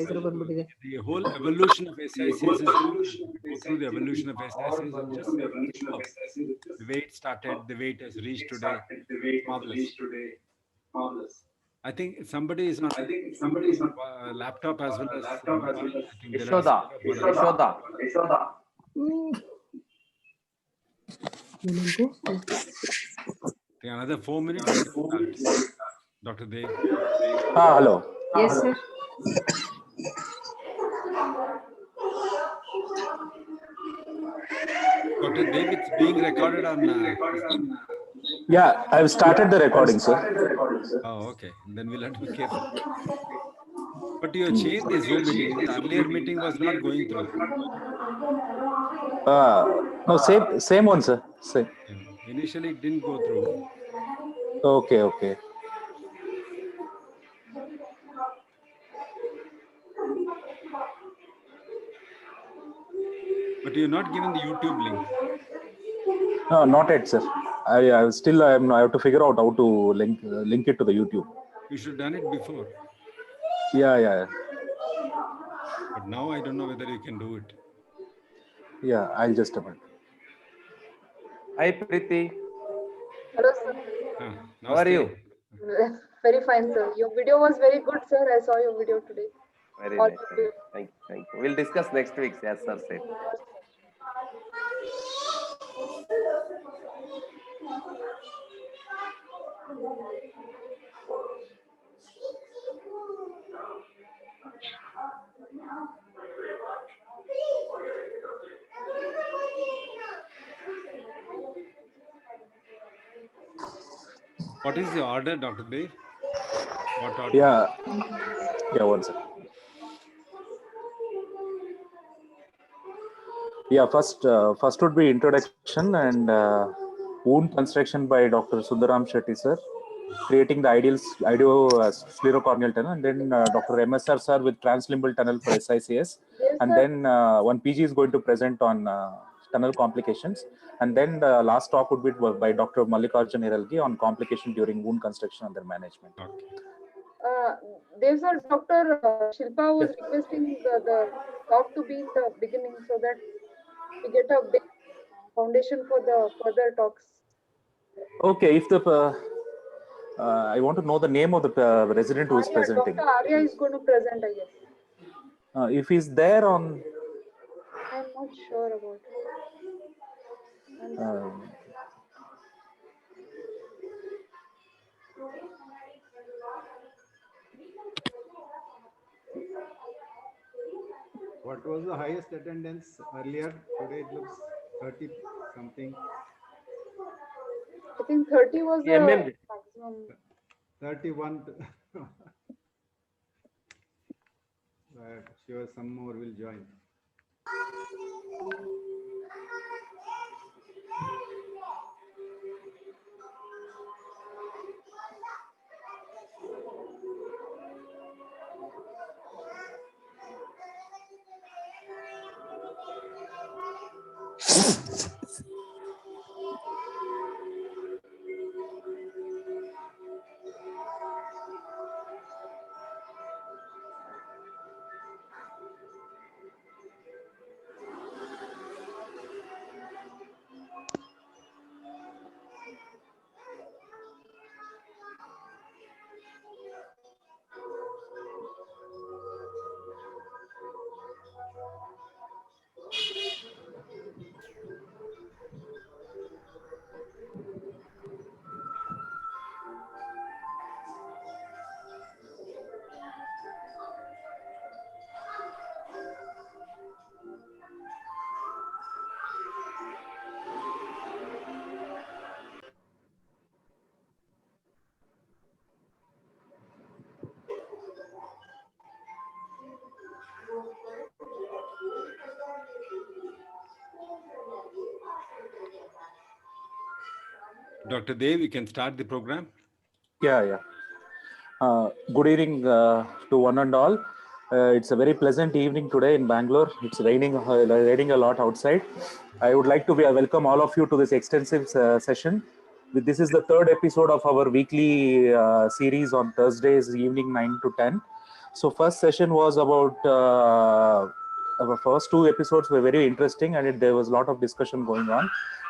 ಹೆಸರು ಬಂದ್ಬಿಟ್ಟಿದೆ. The whole evolution of SICS is go through the evolution of SICS is just superb. The way it started, the way it has reached today, marvelous. I think somebody is on laptop as well as mobile. I think there Yashoda. Another 4 minutes. Dr. Dev. Hello. Yes, sir. Dr. Dev, it's being recorded on. Yeah, I've started the recording, sir. Oh, okay. Then we'll have to be careful. But you changed the Zoom meeting. The earlier meeting was not going through. No, same one, sir. Same. Initially, it didn't go through. Okay. But you're not given the YouTube link. No, not yet, sir. I have to figure out how to link it to the YouTube. You should have done it before. Yeah. But now I don't know whether you can do it. Yeah, I'll just a minute. Hi, Preeti. Hello, sir. How are you? Very fine, sir. Your video was very good, sir. I saw your video today. Very All nice. good. Thank you. We'll discuss next week, as sir said. What is the order, Dr. Dev? What order? Yeah, one second. Yeah, first would be introduction and wound construction by Dr. Sundaram Shetty, sir. Creating the ideal sclerocorneal tunnel, and then Dr. MSR, sir, with translimbal tunnel for SICS. Yes, And sir. then one PG is going to present on tunnel complications. And then the last talk would be by Dr. Mallikarjun Hiralgi on complication during wound construction and their management. Okay. Dev sir, Dr. Shilpa was requesting the talk to be in the beginning so that we get a big foundation for the further talks. Okay, if the I want to know the name of the resident who is presenting. Dr. Arya is going to present, I guess. If he's there on. I'm not sure about it. What was the highest attendance earlier? Today it looks 30 something. I think 30 was the maximum. 31. Sure, some more will join. Dr. Dev, you can start the program. Yeah. Good evening to one and all. It's a very pleasant evening today in Bangalore. It's raining a lot outside. I would like to welcome all of you to this extensive session. This is the third episode of our weekly series on Thursdays evening 9 to 10. So first session was about our first two episodes were very interesting, and there was a lot of discussion going on.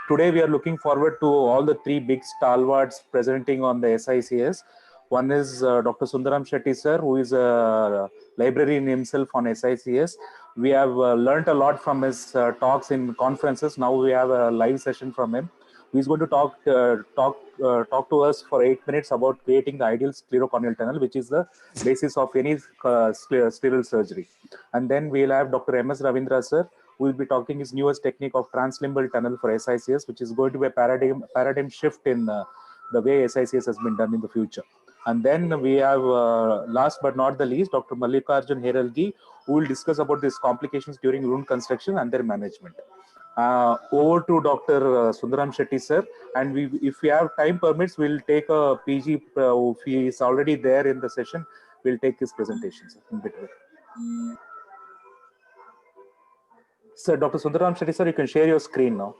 Today we are looking forward to all the three big stalwarts presenting on the SICS. One is Dr. Sundaram Shetty sir, who is a librarian himself on SICS. We have learnt a lot from his talks in conferences. Now we have a live session from him. He's going to talk to us for 8 minutes about creating the ideal sclerocorneal tunnel, which is the basis of any sterile surgery. And then we'll have Dr. M.S. Ravindra sir, who will be talking his newest technique of translimbal tunnel for SICS, which is going to be a paradigm shift in the way SICS has been done in the future. And then we have, last but not the least, Dr. Mallikarjun Heralgi, who will discuss about these complications during wound construction and their management. Over to Dr. Sundaram Shetty sir, and if we have time permits, we'll take a PG, if he is already there in the session, we'll take his presentations in between. Sir, Dr. Sundaram Shetty sir, you can share your screen now.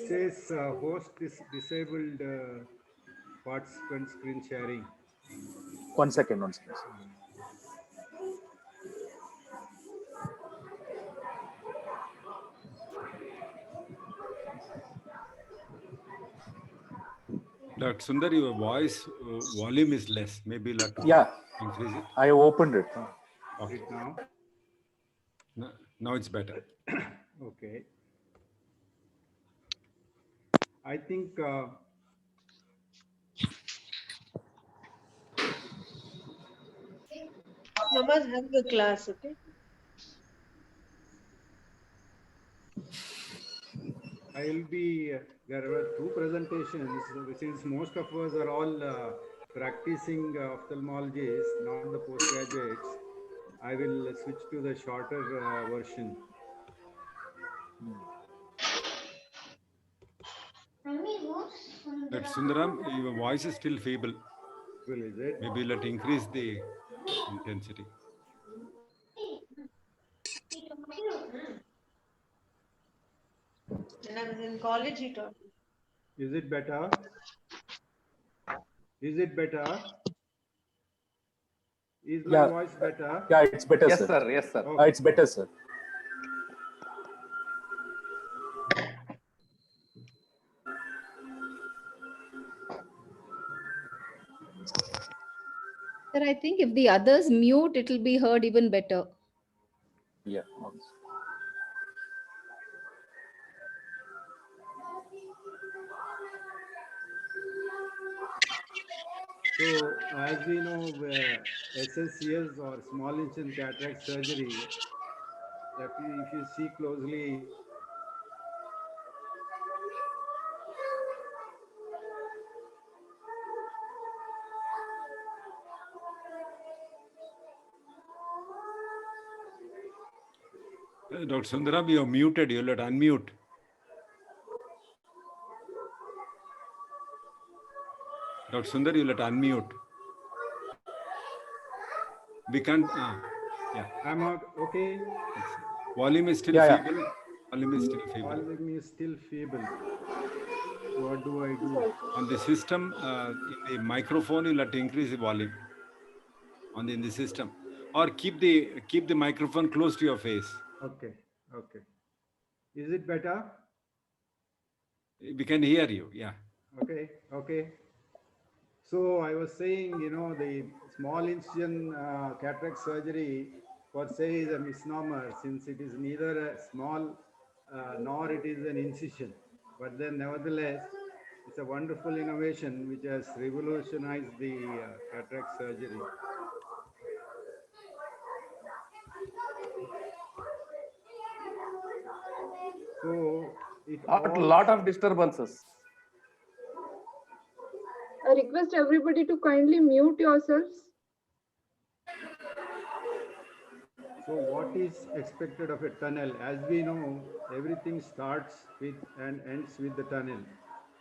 Says host is disabled participant screen sharing. One second. Dr. Sundar, your voice volume is less. Maybe you'll have to increase it. I opened it. Okay. Now? Now it's better. Okay. I think Mamas have the class, okay? I will be, there were two presentations, since most of us are all practicing ophthalmologists, not the postgraduates. I will switch to the shorter version. Dr. Sundaram, your voice is still feeble. Well, is it? Maybe let increase the intensity. When I was in college, he taught me. Is it better? Is it better? Is my voice better? Yeah, it's better, Yes, sir. sir. Yes, sir. Okay. It's better, sir. Sir, I think if the others mute, it will be heard even better. Yeah. So, as we know, SSCS or small incision cataract surgery, that if you see closely, Dr. Sundaram, you're muted. You'll have to unmute. Dr. Sundar, you'll have to unmute. We can't. Yeah. I'm out. Okay. Volume is still feeble. Volume is still feeble. Volume is still feeble. What do I do? On the system, in the microphone, you'll have to increase the volume. In the system, or keep the microphone close to your face. Okay. Okay. Is it better? We can hear you. Yeah. Okay. Okay. So I was saying, the small incision cataract surgery per se is a misnomer, since it is neither a small nor it is an incision. But then nevertheless, it's a wonderful innovation which has revolutionized the cataract surgery. So a lot of disturbances. I request everybody to kindly mute yourselves. So what is expected of a tunnel? As we know, everything starts with and ends with the tunnel.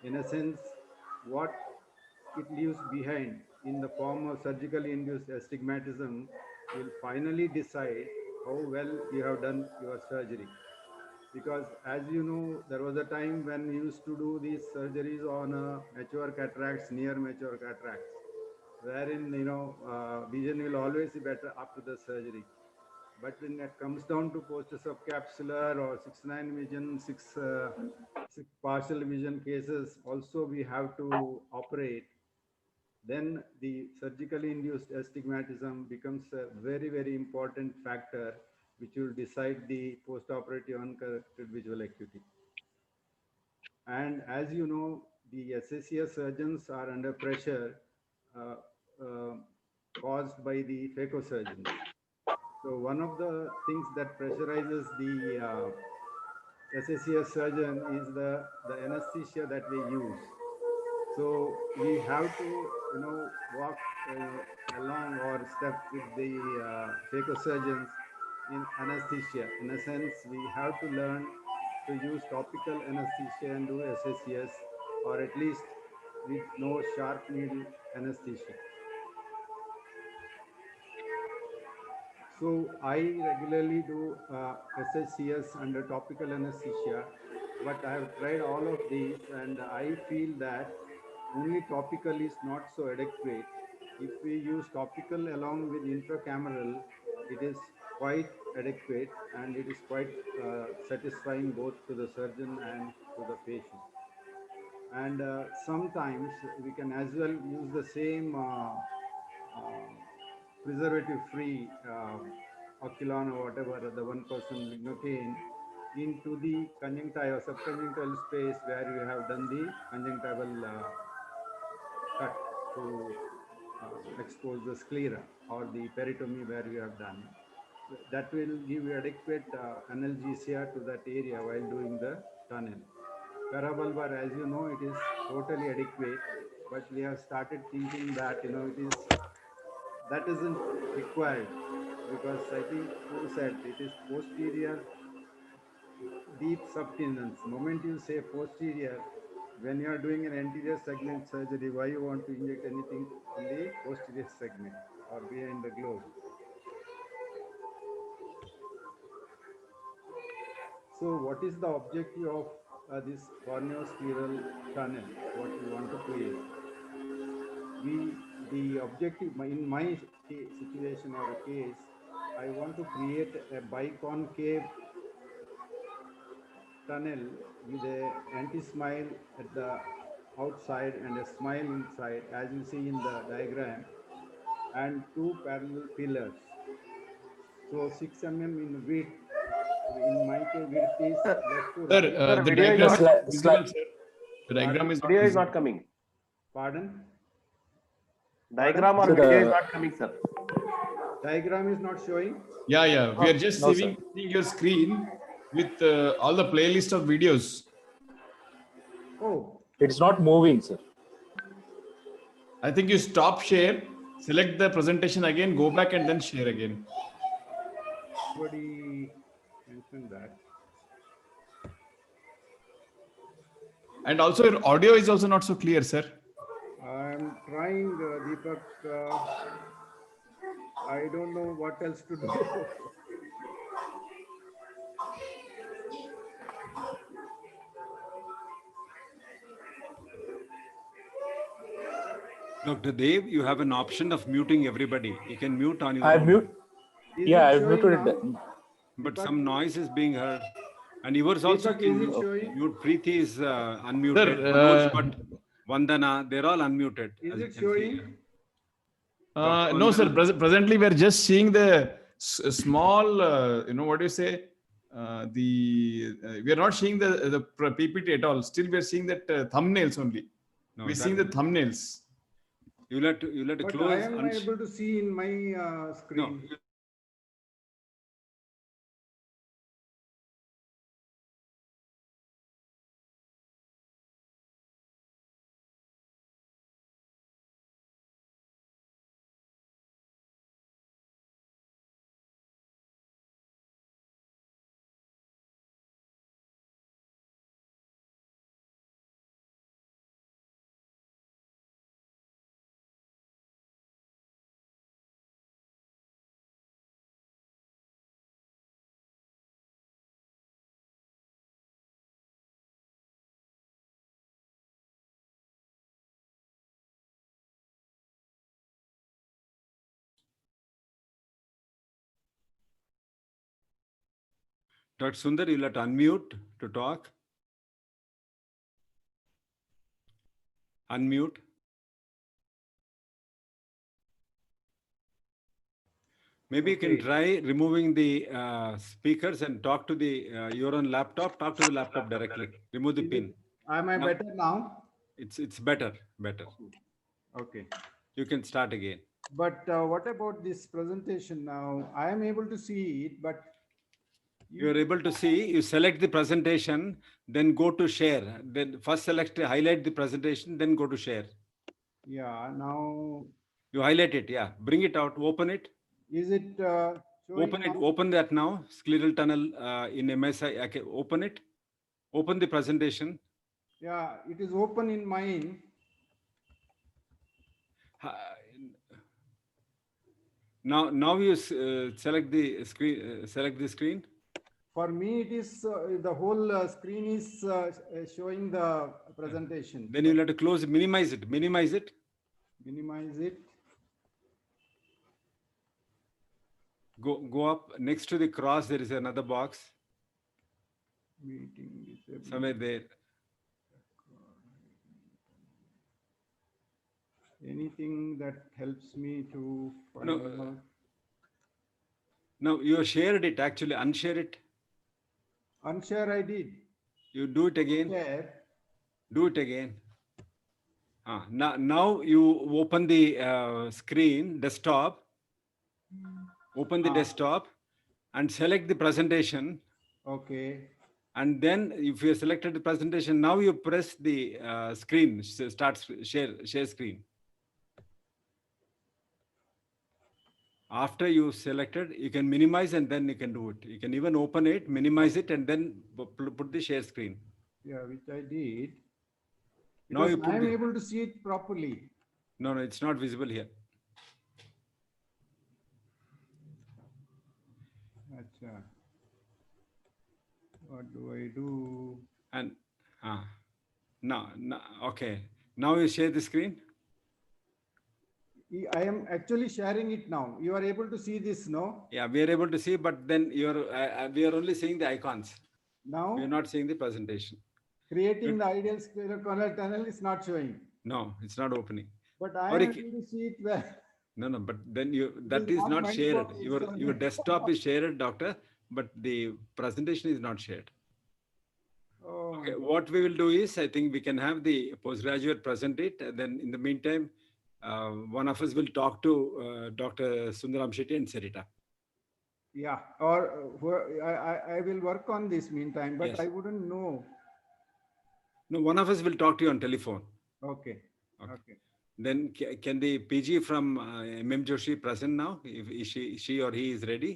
In a sense, what it leaves behind. in the form of surgically induced astigmatism will finally decide how well you have done your surgery. Because as you know, there was a time when we used to do these surgeries on mature cataracts, near mature cataracts, wherein, vision will always be better after the surgery. But when it comes down to post-subcapsular or 6/9 vision, six partial vision cases, also we have to operate. Then the surgically induced astigmatism becomes a very, very important factor which will decide the post-operative uncorrected visual acuity. And as you know, the SSCS surgeons are under pressure uh, uh, caused by the phacosurgeons. So one of the things that pressurizes the SSCS surgeon is the anesthesia that they use. So we have to, walk along or step with the phacosurgeons in anesthesia. In a sense, we have to learn to use topical anesthesia and do SSCS, or at least with no sharp needle anesthesia. So I regularly do SSCS under topical anesthesia, but I have tried all of these and I feel that only topical is not so adequate. If we use topical along with intracameral, it is quite adequate and it is quite satisfying both to the surgeon and to the patient. And sometimes we can as well use the same preservative-free Oculon or whatever, the 1% lignocaine, into the conjunctiva, subconjunctival space where you have done the conjunctival cut to expose the sclera, or the peritomy where you have done. That will give you adequate analgesia to that area while doing the tunnel. Parabulbar, as you know, it is totally adequate, but we have started thinking that, that isn't required, because I think who said it is posterior deep subtendons. Moment you say posterior, when you are doing an anterior segment surgery, why you want to inject anything in the posterior segment or behind the globe? So what is the objective of this corneoscleral tunnel, what we want to create? The objective, in my situation or a case, I want to create a biconcave tunnel with a anti-smile at the outside and a smile inside, as you see in the diagram, and two parallel pillars. So 6 mm in width. In my case, width is left to Sir, right. the and diagram is Slide- visible, slide- sir. The diagram is not Video is visible. not coming. Pardon? Diagram or So video is the not coming, sir. Diagram is not showing. Yeah, yeah. We are just no, seeing your screen with all the playlist of videos. Oh, it's not moving, sir. I think you stop share, select the presentation again, go back and then share again. nobody mentioned that. And also your audio is also not so clear, sir. I'm trying, Deepak. I don't know what else to do. Dr. Dev, you have an option of muting everybody. You can mute on your I own. mute. Is Yeah, it I've showing muted now? it. But Deepak? some noise is being heard. And yours also Deepak, can is it mute. showing? Mute. Preeti is unmuted. Sir, Manoj, but Vandana, they're all unmuted. Is as you it can see. showing? No, sir. Vandana? Presently, we are just seeing the small, what do you say? We are not seeing the PPT at all. Still, we are seeing that thumbnails only. No, We're seeing the thumbnails. you'll have to But close. I am able to see in my screen. No, Dr. Sundar, you'll have to unmute to talk. Unmute. Maybe you can Okay. try removing the speakers and talk to the your own laptop. Talk to the laptop directly. Remove the Is pin. it- Am I Now- better now? It's better. Okay. You can start again. But what about this presentation now? I am able to see it, but You are able to see. You select the presentation, then go to share. Then first select, highlight the presentation, then go to share. yeah, now You highlight it. Yeah. Bring it out. Open it. is it showing Open it. now? Open that now. Scleral tunnel in MSI. Okay. Open it. Open the presentation. Yeah, it is open in mine. Uh, Now you select the screen. Select the screen. For me, it is the whole screen is showing the presentation. Then you'll have to close. Minimize it. Minimize it. Minimize it. Go up next to the cross. There is another box Meeting disabled. somewhere there. Anything that helps me to find No, out. Now you shared it. Actually, unshare it. Unshare I did. You do it again. Share. Do it again. Now you open the screen, desktop. Open the desktop and select the presentation. Okay. And then if you selected the presentation, now you press the screen, start share screen. After you selected, you can minimize and then you can do it. You can even open it, minimize it, and then put the share screen. Yeah, which I did. Now you Because put I am the- able to see it properly. No, it's not visible here. Acha. What do I do? And now, okay. Now you share the screen. I am actually sharing it now. You are able to see this, no? Yeah, we are able to see, but then we are only seeing the icons. Now, We are not seeing the presentation. creating the ideal square tunnel is not showing. No, it's not opening. But I Or am it- able to see it well. No, but then that is is not not meant shared. for Your external. desktop is shared, doctor, but the presentation is not shared. Oh, Okay, what we will do is, I think we can have the postgraduate present it. And then in the meantime, one of us will talk to Dr. Sundaram Shetty and set it up. yeah. Or I will work on this meantime, but Yes. I wouldn't know. No, one of us will talk to you on telephone. Okay. Okay. Okay. Then can the PG from MM Joshi present now? If she or he is ready?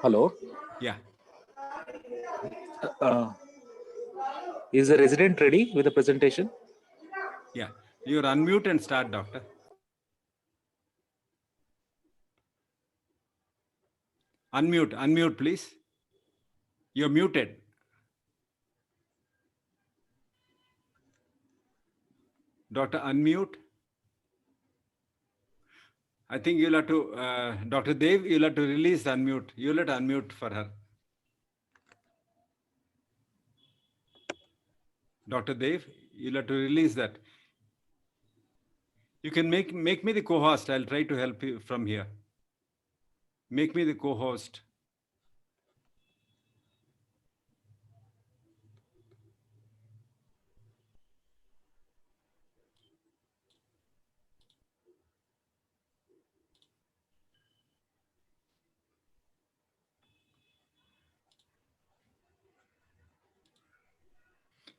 Hello. Yeah. Is the resident ready with the presentation? Yeah. You're unmute and start, doctor. Unmute, please. You're muted. Doctor, unmute. I think you'll have to, Dr. Dev, you'll have to release unmute. You'll have to unmute for her. Dr. Dev, you'll have to release that. You can make me the co-host. I'll try to help you from here. Make me the co-host.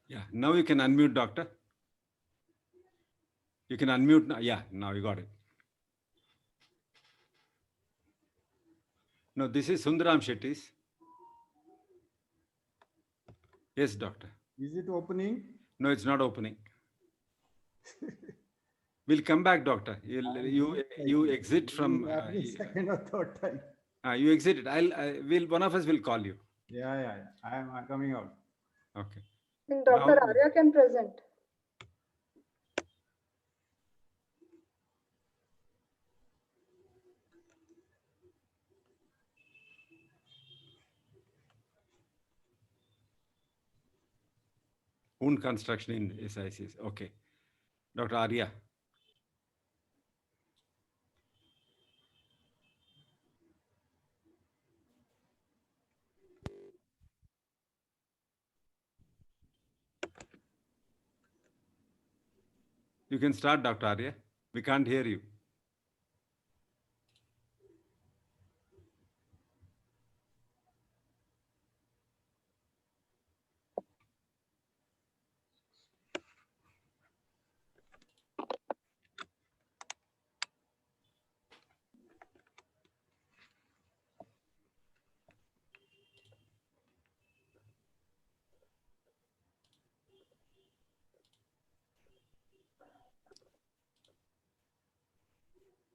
Yeah, now you can unmute, doctor. You can unmute now. Yeah, now you got it. No, this is Sundaram Shetty's. Yes, doctor. Is it opening? No, it's not opening. We'll come back, doctor. You exit from. Every second or third time. You exit it. One of us will call you. Yeah. I am coming out. Okay. And Dr. Now- Arya can present. wound construction in SICs. Okay. Dr. Arya. You can start, Dr. Arya. We can't hear you.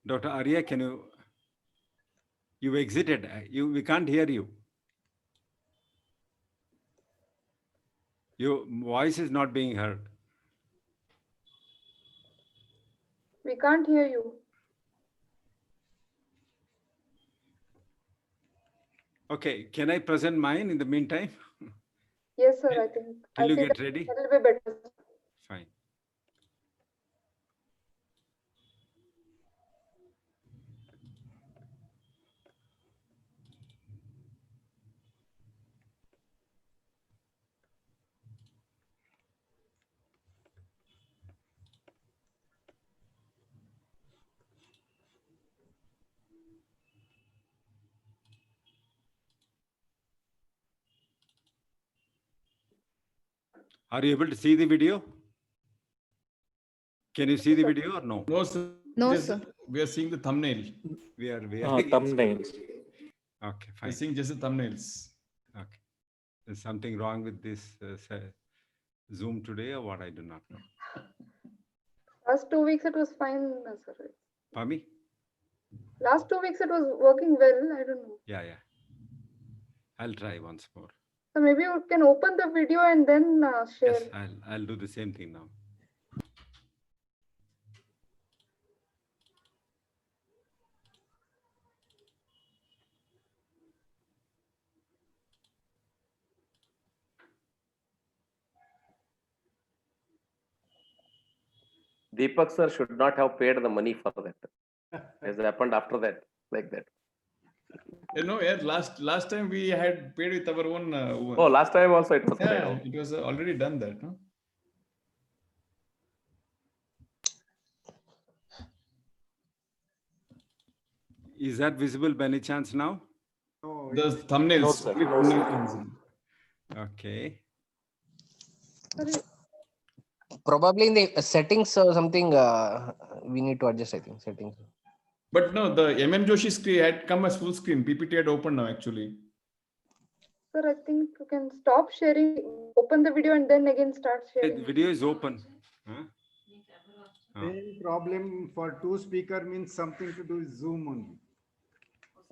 Dr. Arya, can you exited? We can't hear you. Your voice is not being heard. We can't hear you. Okay, can I present mine in the meantime? Yes, sir, I think. Till you I see get that ready? will be better. Fine. Are you able to see the video? Can you see the video or no? No, sir. No, Just- sir. We are seeing the thumbnail. We are Thumbnails. Okay, We're fine. seeing just the thumbnails. Okay. There's something wrong with this Zoom today or what? I do not know. Last 2 weeks it was fine, sir. Pami? Last 2 weeks it was working well. I don't know. Yeah, yeah. I'll try once more. So maybe you can open the video and then share. Yes, I'll do the same thing now. Deepak sir should not have paid the money for that. Has happened after that, like that. You know, yeah, last time we had paid with our own. Oh, last time also it was paid. yeah, out. it was already done that. No? Is that visible by any chance now? No, The it's- thumbnails. No, sir. only No, sir. thumbnails. Okay. Sorry. Probably in the settings or something, we need to adjust, I think, settings. But no, the MM Joshi screen had come as full screen. PPT had opened now, actually. Sir, I think you can stop sharing, open the video and then again start Hey, sharing. the video is open. Huh? Oh, Same problem for two speaker means something to do with Zoom only.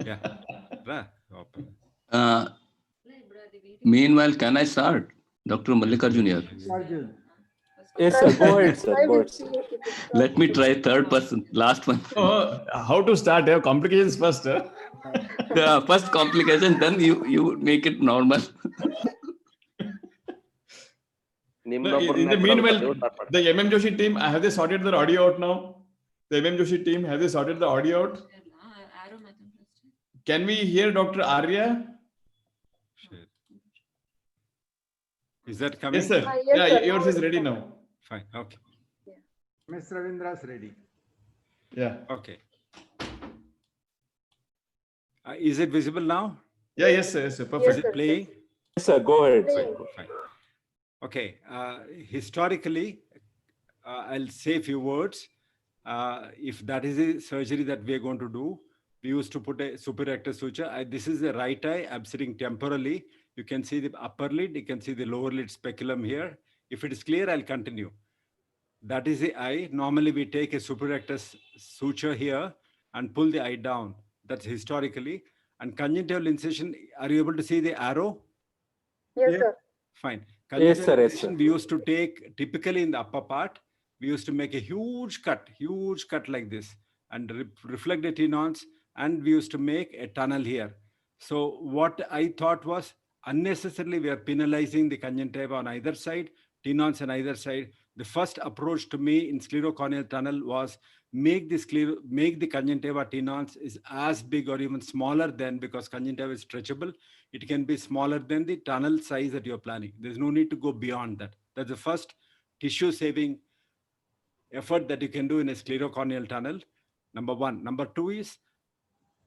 yeah. Open. Meanwhile, can I start? Dr. Mallikarjun here. Arjun, Yes, sir. Go ahead, sir. Try Go with ahead, you sir. if it is Let me try third person, last one. Oh, how to start? Yeah, complications first. Huh? Yeah, first complication, then you make it normal. No, in the meanwhile, the MM Joshi team, have they sorted their audio out now? The MM Joshi team, have they sorted the audio out? Can we hear Dr. Arya? Share. Is that coming? Yes, sir. Yes, Yeah, sir. yours Now is it's ready fine. now. Fine. Okay. Ms. Ravindra's ready. Yeah. Okay. Is it visible now? Yeah, yes, sir. Yes, sir. Is Perfect. Yes, sir. it playing? Yes, sir. Go ahead, sir. Playing. Fine. Okay. Historically, I'll say a few words. If that is a surgery that we are going to do, we used to put a superrectus suture. This is the right eye. I'm sitting temporally. You can see the upper lid. You can see the lower lid speculum here. If it is clear, I'll continue. That is the eye. Normally, we take a superrectus suture here and pull the eye down. That's historically. And conjunctival incision, are you able to see the arrow? Yes, Yeah. sir. Fine. Yes, sir. Yes, Incision, sir. we used to take, typically in the upper part, we used to make a huge cut like this and reflect the tenons, and we used to make a tunnel here. So what I thought was unnecessarily we are penalizing the conjunctiva on either side. tenons on either side. The first approach to me in sclerocorneal tunnel was make the conjunctiva tenons is as big or even smaller than, because conjunctiva is stretchable. It can be smaller than the tunnel size that you're planning. There's no need to go beyond that. That's the first tissue saving effort that you can do in a sclerocorneal tunnel. Number one. Number two is,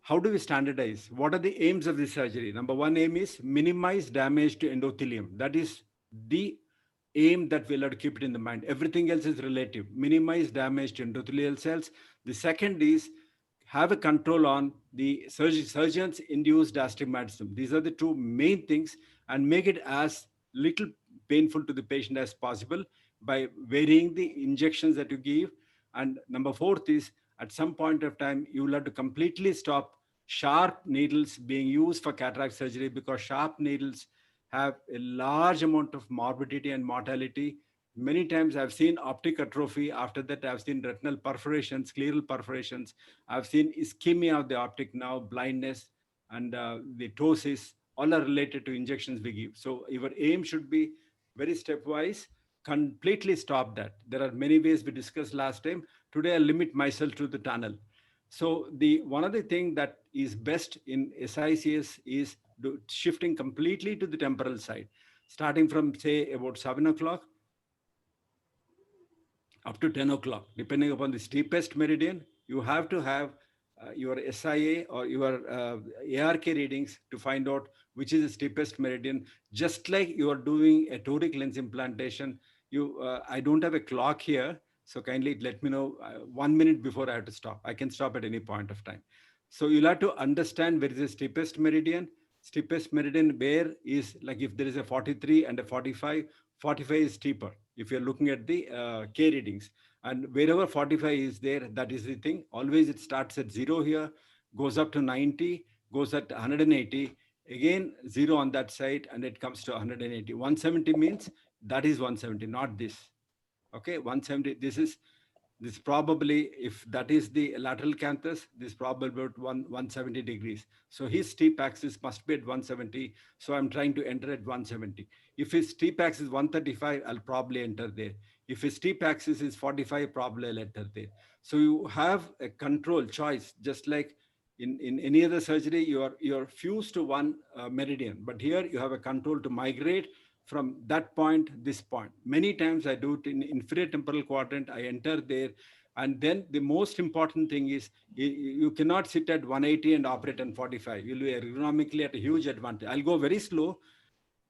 how do we standardize? What are the aims of this surgery? Number one aim is minimize damage to endothelium. That is the aim that we'll have to keep it in the mind. Everything else is relative. Minimize damage to endothelial cells. The second is have a control on the surgeon's induced astigmatism. These are the two main things, and make it as little painful to the patient as possible by varying the injections that you give. And number fourth is, at some point of time, you will have to completely stop sharp needles being used for cataract surgery, because sharp needles have a large amount of morbidity and mortality. Many times I've seen optic atrophy. After that, I've seen retinal perforations, scleral perforations. I've seen ischemia of the optic nerve, blindness, and the ptosis, all are related to injections we give. So your aim should be very stepwise, completely stop that. There are many ways we discussed last time. Today, I'll limit myself to the tunnel. So one of the things that is best in SICS is shifting completely to the temporal side, starting from, say, about 7 o'clock up to 10 o'clock, depending upon the steepest meridian. You have to have your SIA or your ARK readings to find out which is the steepest meridian. Just like you are doing a toric lens implantation, I don't have a clock here, so kindly let me know 1 minute before I have to stop. I can stop at any point of time. So you'll have to understand where is the steepest meridian. Steepest meridian where is, like if there is a 43 and a 45, 45 is steeper if you're looking at the K readings. And wherever 45 is there, that is the thing. Always it starts at 0 here, goes up to 90, goes at 180, again 0 on that side, and it comes to 180. 170 means that is 170, not this. Okay, 170, this probably, if that is the lateral canthus, this is probably about 170 degrees. So his steep axis must be at 170. So I'm trying to enter at 170. If his steep axis is 135, I'll probably enter there. If his steep axis is 45, probably I'll enter there. So you have a control choice, just like in any other surgery, you're fused to one meridian, but here you have a control to migrate from that point, this point. Many times I do it in inferior temporal quadrant, I enter there. And then the most important thing is you cannot sit at 180 and operate on 45. You'll be ergonomically at a huge advantage. I'll go very slow,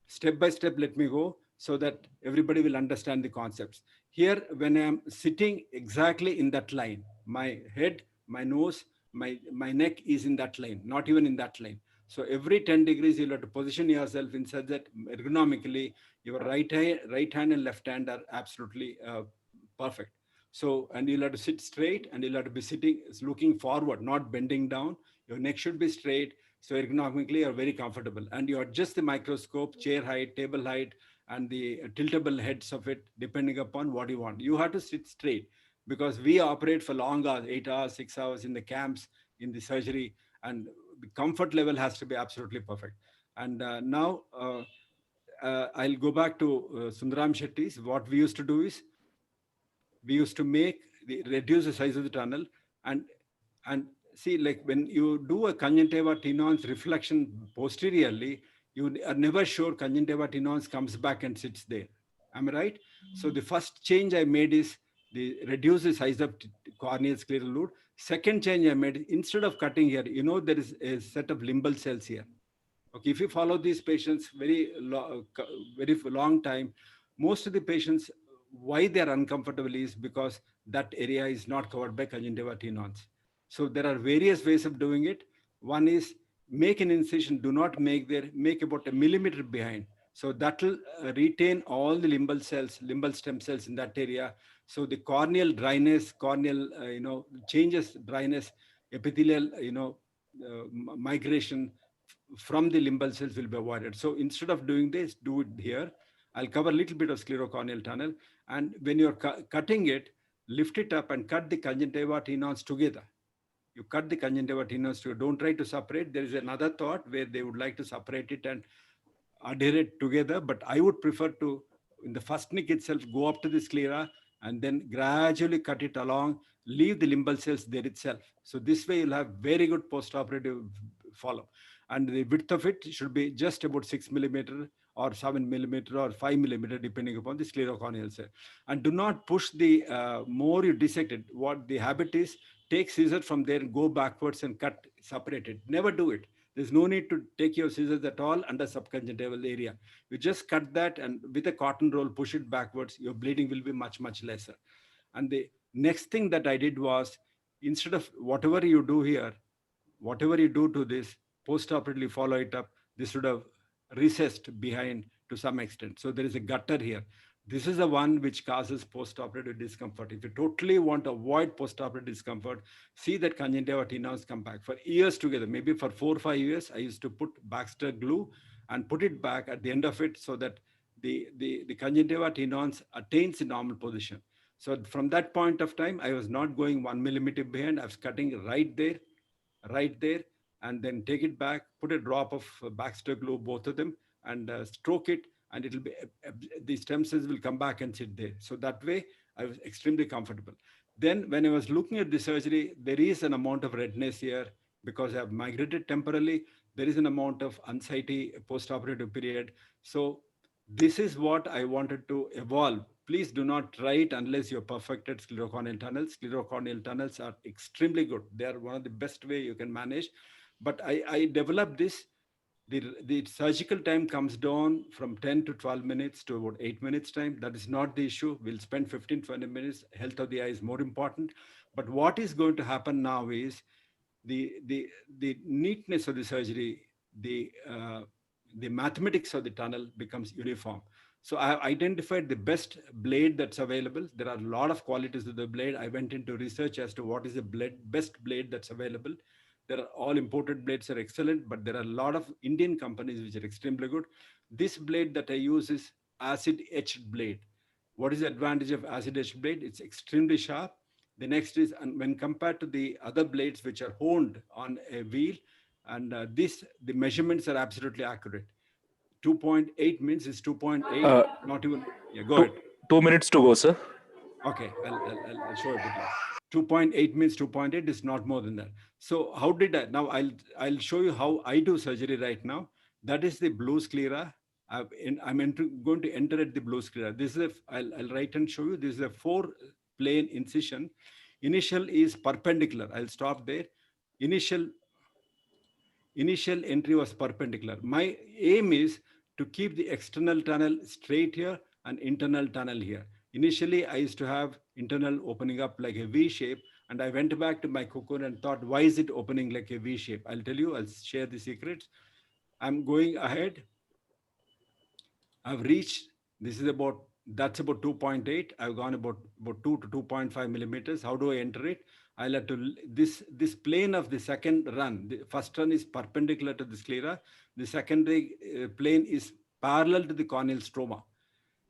step by step, let me go, so that everybody will understand the concepts. Here, when I'm sitting exactly in that line, my head, my nose, my neck is in that line, not even in that line. So every 10 degrees, you'll have to position yourself in such that ergonomically, your right hand and left hand are absolutely perfect. So, and you'll have to sit straight, and you'll have to be sitting, looking forward, not bending down. Your neck should be straight. So ergonomically, you're very comfortable. And you adjust the microscope, chair height, table height, and the tiltable heads of it, depending upon what you want. You have to sit straight, because we operate for long hours, 8 hours, 6 hours in the camps, in the surgery, and the comfort level has to be absolutely perfect. And now I'll go back to Sundaram Shetty's. What we used to do is, we used to reduce the size of the tunnel, and see, like when you do a conjunctiva tenons reflection posteriorly, you are never sure conjunctiva tenons comes back and sits there. Am I right? So the first change I made is reduce the size of corneal scleral loop. Second change I made, instead of cutting here, there is a set of limbal cells here. Okay, if you follow these patients very long time, most of the patients, why they are uncomfortable is because that area is not covered by conjunctiva tenons. So there are various ways of doing it. One is make an incision, do not make about 1 millimeter behind. So that will retain all the limbal cells, limbal stem cells in that area. So the corneal dryness, changes dryness, epithelial, migration from the limbal cells will be avoided. So instead of doing this, do it here. I'll cover a little bit of sclerocorneal tunnel. And when you're cutting it, lift it up and cut the conjunctiva tenons together. You cut the conjunctiva tenons together. Don't try to separate. There is another thought where they would like to separate it and adhere it together, but I would prefer to in the first nick itself, go up to the sclera and then gradually cut it along, leave the limbal cells there itself. So this way you'll have very good postoperative follow. And the width of it should be just about 6 millimeter or 7 millimeter or 5 millimeter, depending upon the sclerocorneal cell. And do not push the, more you dissect it, what the habit is, take scissors from there and go backwards and cut, separate it. Never do it. There's no need to take your scissors at all under subconjunctival area. You just cut that and with a cotton roll, push it backwards. Your bleeding will be much, much lesser. And the next thing that I did was, instead of whatever you do here, whatever you do to this, postoperatively follow it up. This should have recessed behind to some extent. So there is a gutter here. This is the one which causes postoperative discomfort. If you totally want to avoid postoperative discomfort, see that conjunctiva tenons come back for years together. Maybe for 4 or 5 years, I used to put Baxter glue and put it back at the end of it so that the conjunctiva tenons attains the normal position. So from that point of time, I was not going 1 millimeter behind. I was cutting right there, and then take it back, put a drop of Baxter glue, both of them, and stroke it, and it'll be, the stem cells will come back and sit there. So that way I was extremely comfortable. Then when I was looking at the surgery, there is an amount of redness here because I have migrated temporally. There is an amount of anxiety postoperative period. So this is what I wanted to evolve. Please do not try it unless you're perfected sclerocorneal tunnels. Sclerocorneal tunnels are extremely good. They are one of the best way you can manage. But I developed this. The surgical time comes down from 10 to 12 minutes to about 8 minutes time. That is not the issue. We'll spend 15, 20 minutes. Health of the eye is more important. But what is going to happen now is the neatness of the surgery, the mathematics of the tunnel becomes uniform. So I have identified the best blade that's available. There are a lot of qualities of the blade. I went into research as to what is the best blade that's available. There are all imported blades are excellent, but there are a lot of Indian companies which are extremely good. This blade that I use is acid etched blade. What is the advantage of acid etched blade? It's extremely sharp. The next is, and when compared to the other blades which are honed on a wheel, and the measurements are absolutely accurate. 2.8 means it's 2.8, not even, yeah, go ahead. 2 minutes to go, sir. Okay, I'll show it. 2.8 means 2.8 is not more than that. So how did I, now I'll show you how I do surgery right now. That is the blue sclera. I'm going to enter at the blue sclera. This is I'll write and show you. This is a 4-plane incision. Initial is perpendicular. I'll stop there. Initial entry was perpendicular. My aim is to keep the external tunnel straight here and internal tunnel here. Initially, I used to have internal opening up like a V shape, and I went back to my cocoon and thought, why is it opening like a V shape? I'll tell you, I'll share the secrets. I'm going ahead. I've reached, that's about 2.8. I've gone about 2 to 2.5 millimeters. How do I enter it? I'll have to, this plane of the second run, the first run is perpendicular to the sclera. The secondary plane is parallel to the corneal stroma.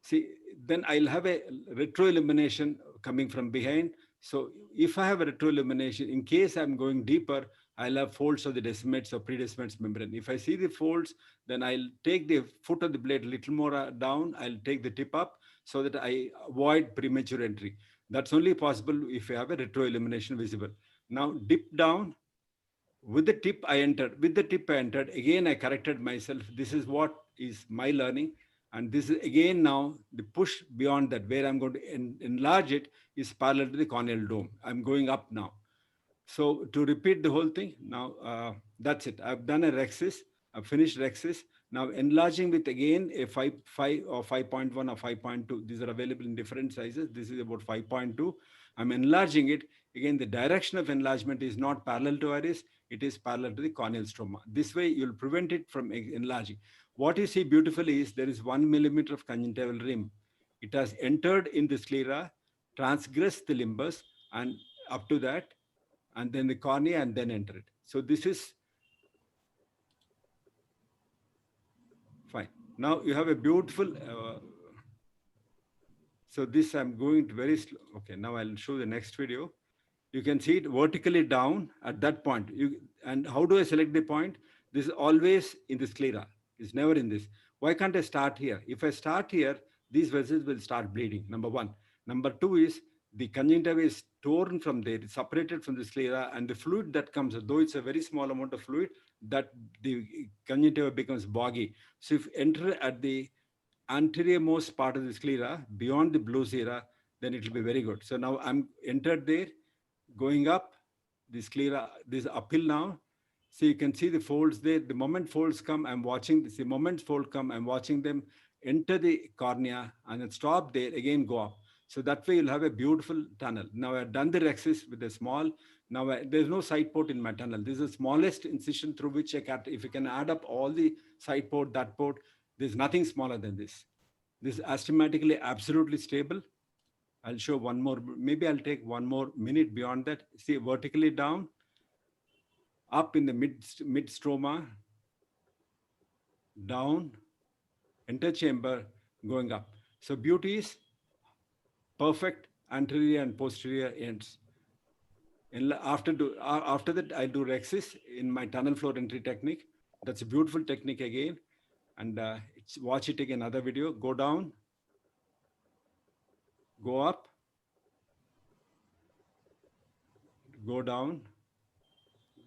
See, then I'll have a retroillumination coming from behind. So if I have a retroillumination, in case I'm going deeper, I'll have folds of the descemetes or predescemetes membrane. If I see the folds, then I'll take the foot of the blade a little more down. I'll take the tip up so that I avoid premature entry. That's only possible if you have a retroillumination visible. Now dip down. With the tip I entered. Again, I corrected myself. This is what is my learning. And this is again now the push beyond that, where I'm going to enlarge it is parallel to the corneal dome. I'm going up now. So to repeat the whole thing, now that's it. I've done a rhexis. I've finished rhexis. Now enlarging with again a 5 or 5.1 or 5.2. These are available in different sizes. This is about 5.2. I'm enlarging it. Again, the direction of enlargement is not parallel to iris. It is parallel to the corneal stroma. This way you'll prevent it from enlarging. What you see beautifully is there is 1 millimeter of conjunctival rim. It has entered in the sclera, transgressed the limbus, and up to that, and then the cornea, and then enter it. So this is fine. Now you have a beautiful, so this I'm going to very slow. Okay, now I'll show the next video. You can see it vertically down at that point. And how do I select the point? This is always in the sclera. It's never in this. Why can't I start here? If I start here, these vessels will start bleeding, number one. Number two is the conjunctiva is torn from there, it's separated from the sclera, and the fluid that comes, though it's a very small amount of fluid, that the conjunctiva becomes boggy. So if you enter at the anteriormost part of the sclera, beyond the blue sclera, then it will be very good. So now I'm entered there, going up the sclera, this uphill now. So you can see the folds there. The moment folds come, I'm watching this. The moment fold come, I'm watching them enter the cornea and then stop there, again go up. So that way you'll have a beautiful tunnel. Now I've done the rhexis with a small, there's no side port in my tunnel. This is the smallest incision through which I can, if you can add up all the side port, that port, there's nothing smaller than this. This is astigmatically absolutely stable. I'll show one more, maybe I'll take one more minute beyond that. See, vertically down, up in the mid stroma, down, enter chamber, going up. So beauty is perfect anterior and posterior ends. And after that, I do rhexis in my tunnel floor entry technique. That's a beautiful technique again. And watch it again, another video. Go down, go up, go down,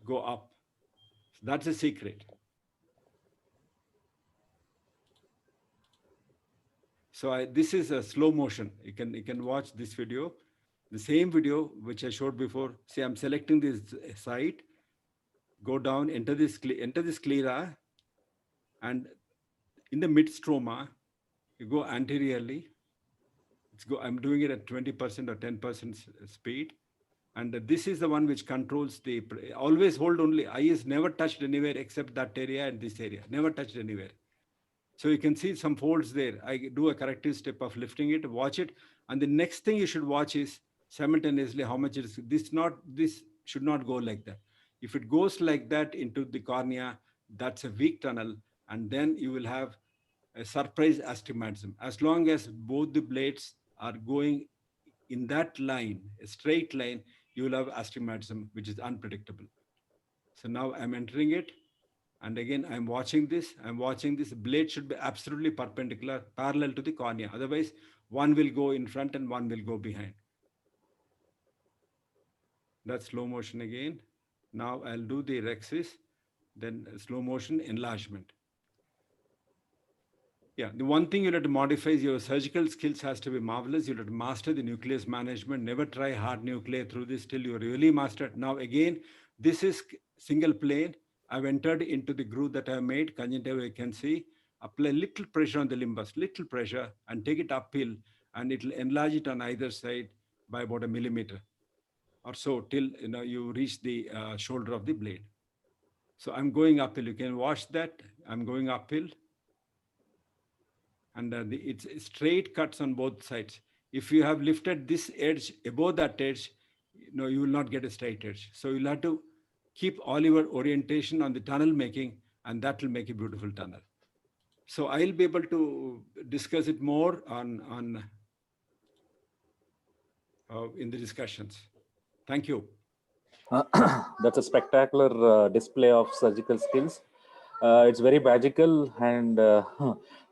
go up. So that's a secret. So this is a slow motion. You can watch this video. The same video which I showed before. See, I'm selecting this site, go down, enter the sclera, and in the mid stroma, you go anteriorly. I'm doing it at 20% or 10% speed. And this is the one which controls the, always hold only, eye is never touched anywhere except that area and this area, never touched anywhere. So you can see some folds there. I do a corrective step of lifting it, watch it. And the next thing you should watch is simultaneously how much it is. This should not go like that. If it goes like that into the cornea, that's a weak tunnel. And then you will have a surprise astigmatism. As long as both the blades are going in that line, a straight line, you will have astigmatism, which is unpredictable. So now I'm entering it. And again, I'm watching this. Blade should be absolutely perpendicular, parallel to the cornea. Otherwise, one will go in front and one will go behind. That's slow motion again. Now I'll do the rhexis, then slow motion enlargement. Yeah, the one thing you'll have to modify is your surgical skills has to be marvelous. You'll have to master the nucleus management. Never try hard nuclei through this till you really master it. Now again, this is single plane. I've entered into the groove that I've made. Conjunctiva, you can see. Apply little pressure on the limbus, little pressure, and take it uphill, and it'll enlarge it on either side by about 1 millimeter or so till you reach the shoulder of the blade. So I'm going uphill. You can watch that. I'm going uphill. And it's straight cuts on both sides. If you have lifted this edge above that edge, you will not get a straight edge. So you'll have to keep all your orientation on the tunnel making, and that will make a beautiful tunnel. So I'll be able to discuss it more in the discussions. Thank you. That's a spectacular display of surgical skills. It's very magical and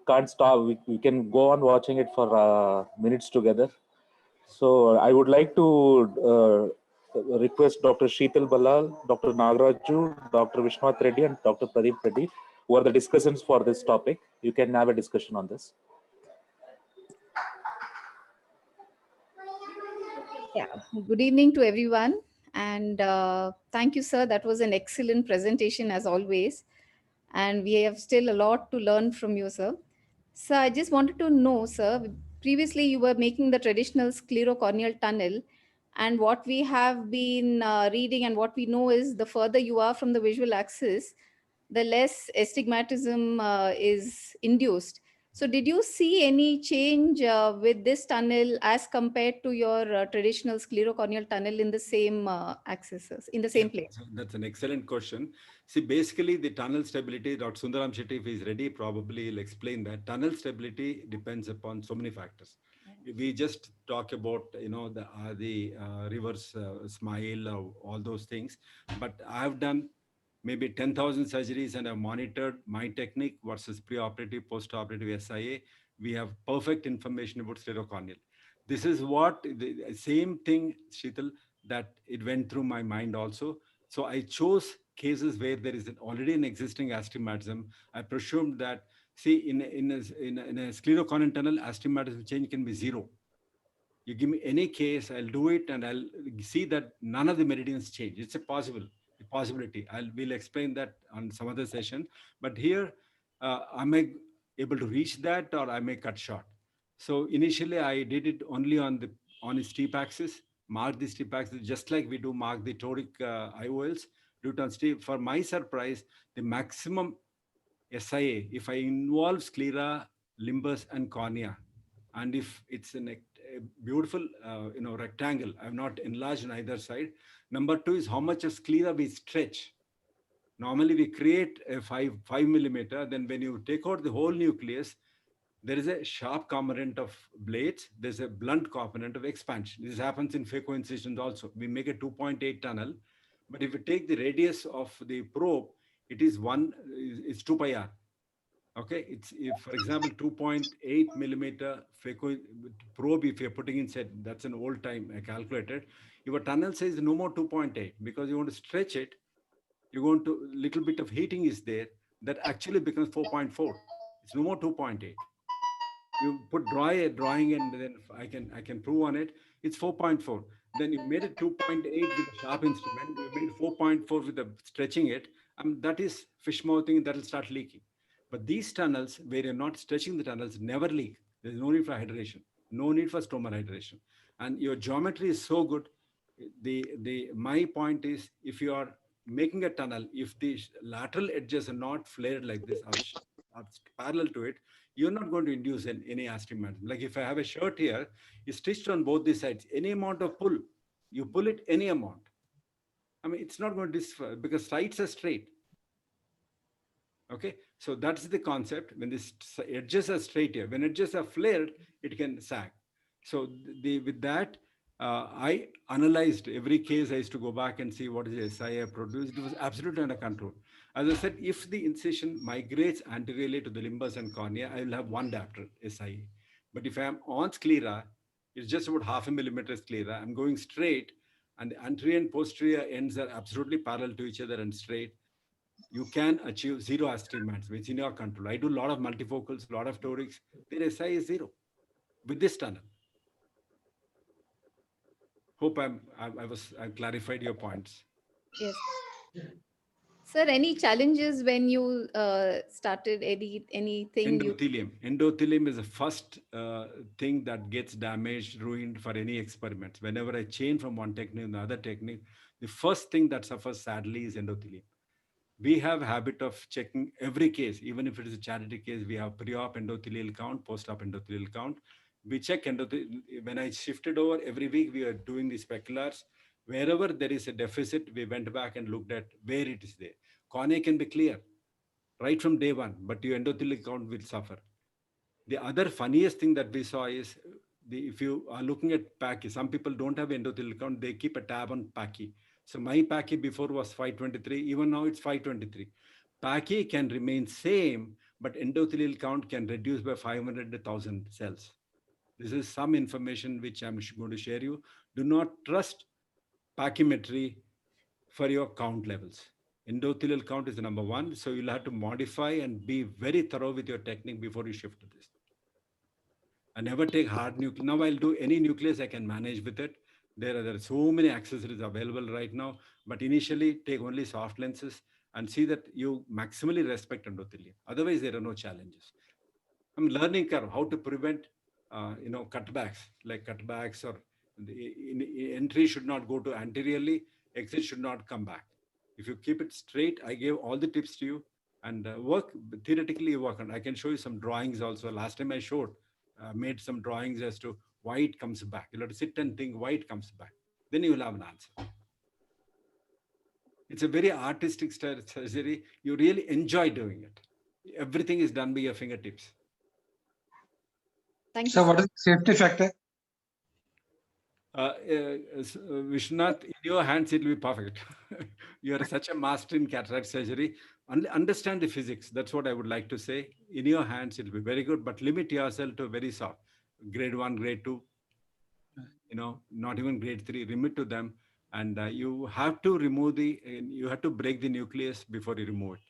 can't stop. We can go on watching it for minutes together. So I would like to request Dr. Sheetal Ballal, Dr. Nagaraju, Dr. Vishwanath Reddy, and Dr. Pradeep Reddy, who are the discussants for this topic. You can have a discussion on this. Yeah, good evening to everyone. And thank you, sir. That was an excellent presentation as always. And we have still a lot to learn from you, sir. So I just wanted to know, sir, previously you were making the traditional sclerocorneal tunnel. And what we have been reading and what we know is the further you are from the visual axis, the less astigmatism is induced. So did you see any change with this tunnel as compared to your traditional sclerocorneal tunnel in the same axis, in the same place? That's an excellent question. See, basically the tunnel stability, Dr. Sundaram Shetty, if he's ready, probably he'll explain that. Tunnel stability depends upon so many factors. We just talk about, the reverse smile, all those things. But I've done maybe 10,000 surgeries and I've monitored my technique versus preoperative, postoperative SIA. we have perfect information about sclerocorneal. This is what the same thing, Sheetal, that it went through my mind also. So I chose cases where there is already an existing astigmatism. I presumed that, see, in a sclerocorneal tunnel, astigmatism change can be 0. You give me any case, I'll do it, and I'll see that none of the meridians change. It's a possibility. We'll explain that on some other session. But here, I may able to reach that, or I may cut short. So initially, I did it only on his steep axis, mark the steep axis, just like we do mark the toric IOLs. Do it on steep. For my surprise, the maximum SIA, if I involve sclera, limbus, and cornea, and if it's a beautiful rectangle, I've not enlarged on either side. Number 2 is how much of sclera we stretch. Normally we create a 5 millimeter, then when you take out the whole nucleus, there is a sharp component of blades, there's a blunt component of expansion. This happens in phacoincisions also. We make a 2.8 tunnel, but if you take the radius of the probe, it is 2 pi r. Okay, it's, if, for example, 2.8 millimeter probe, if you're putting inside, that's an old time I calculated. Your tunnel size is no more 2.8 because you want to stretch it. You want to, little bit of heating is there, that actually becomes 4.4. It's no more 2.8. You put drawing and then I can prove on it. It's 4.4. Then you made it 2.8 with a sharp instrument. You made 4.4 with the stretching it. That is fish mouthing, that will start leaking. But these tunnels, where you're not stretching the tunnels, never leak. There's no need for hydration, no need for stromal hydration. And your geometry is so good. My point is, if you are making a tunnel, if the lateral edges are not flared like this, or parallel to it, you're not going to induce any astigmatism. Like if I have a shirt here, it's stitched on both the sides. Any amount of pull, you pull it any amount. I mean, it's not going to differ because sides are straight. Okay, so that's the concept. When the edges are straight here, when edges are flared, it can sag. So with that, I analyzed every case. I used to go back and see what is the SIA produced. It was absolutely under control. As I said, if the incision migrates anteriorly to the limbus and cornea, I will have 1 diopter SIA. But if I am on sclera, it's just about 0.5 millimeter sclera. I'm going straight, and the anterior and posterior ends are absolutely parallel to each other and straight. You can achieve 0 astigmatism. It's in your control. I do a lot of multifocals, a lot of torics. Their SI is 0 with this tunnel. Hope I've clarified your points. Yes. Sir, any challenges when you started anything? Endothelium. Endothelium is the first thing that gets damaged, ruined for any experiments. Whenever I change from one technique to the other technique, the first thing that suffers sadly is endothelium. We have a habit of checking every case, even if it is a charity case, we have pre-op endothelial count, post-op endothelial count. We check endothelium. When I shifted over, every week we are doing the speculars. Wherever there is a deficit, we went back and looked at where it is there. Cornea can be clear right from day one, but your endothelial count will suffer. The other funniest thing that we saw is, if you are looking at Pachy, some people don't have endothelial count, they keep a tab on Pachy. So my Pachy before was 523, even now it's 523. Pachy can remain same, but endothelial count can reduce by 500 to 1,000 cells. This is some information which I'm going to share you. Do not trust pachymetry for your count levels. Endothelial count is the number 1. So you'll have to modify and be very thorough with your technique before you shift to this. I never take hard nucleus. Now I'll do any nucleus I can manage with it. There are so many accessories available right now, but initially take only soft lenses and see that you maximally respect endothelium. Otherwise, there are no challenges. I'm learning curve, how to prevent cutbacks, like cutbacks, or the entry should not go to anteriorly, exit should not come back. If you keep it straight, I gave all the tips to you, and theoretically work on. I can show you some drawings also. Last time I showed, made some drawings as to why it comes back. You'll have to sit and think why it comes back. Then you will have an answer. It's a very artistic surgery. You really enjoy doing it. Everything is done by your fingertips. Thank you. So what is the safety factor? Vishwanath, in your hands, it will be perfect. You are such a master in cataract surgery. understand the physics. That's what I would like to say. In your hands, it'll be very good, but limit yourself to very soft. Grade 1, grade 2, not even grade 3, limit to them. And you have to remove you have to break the nucleus before you remove it.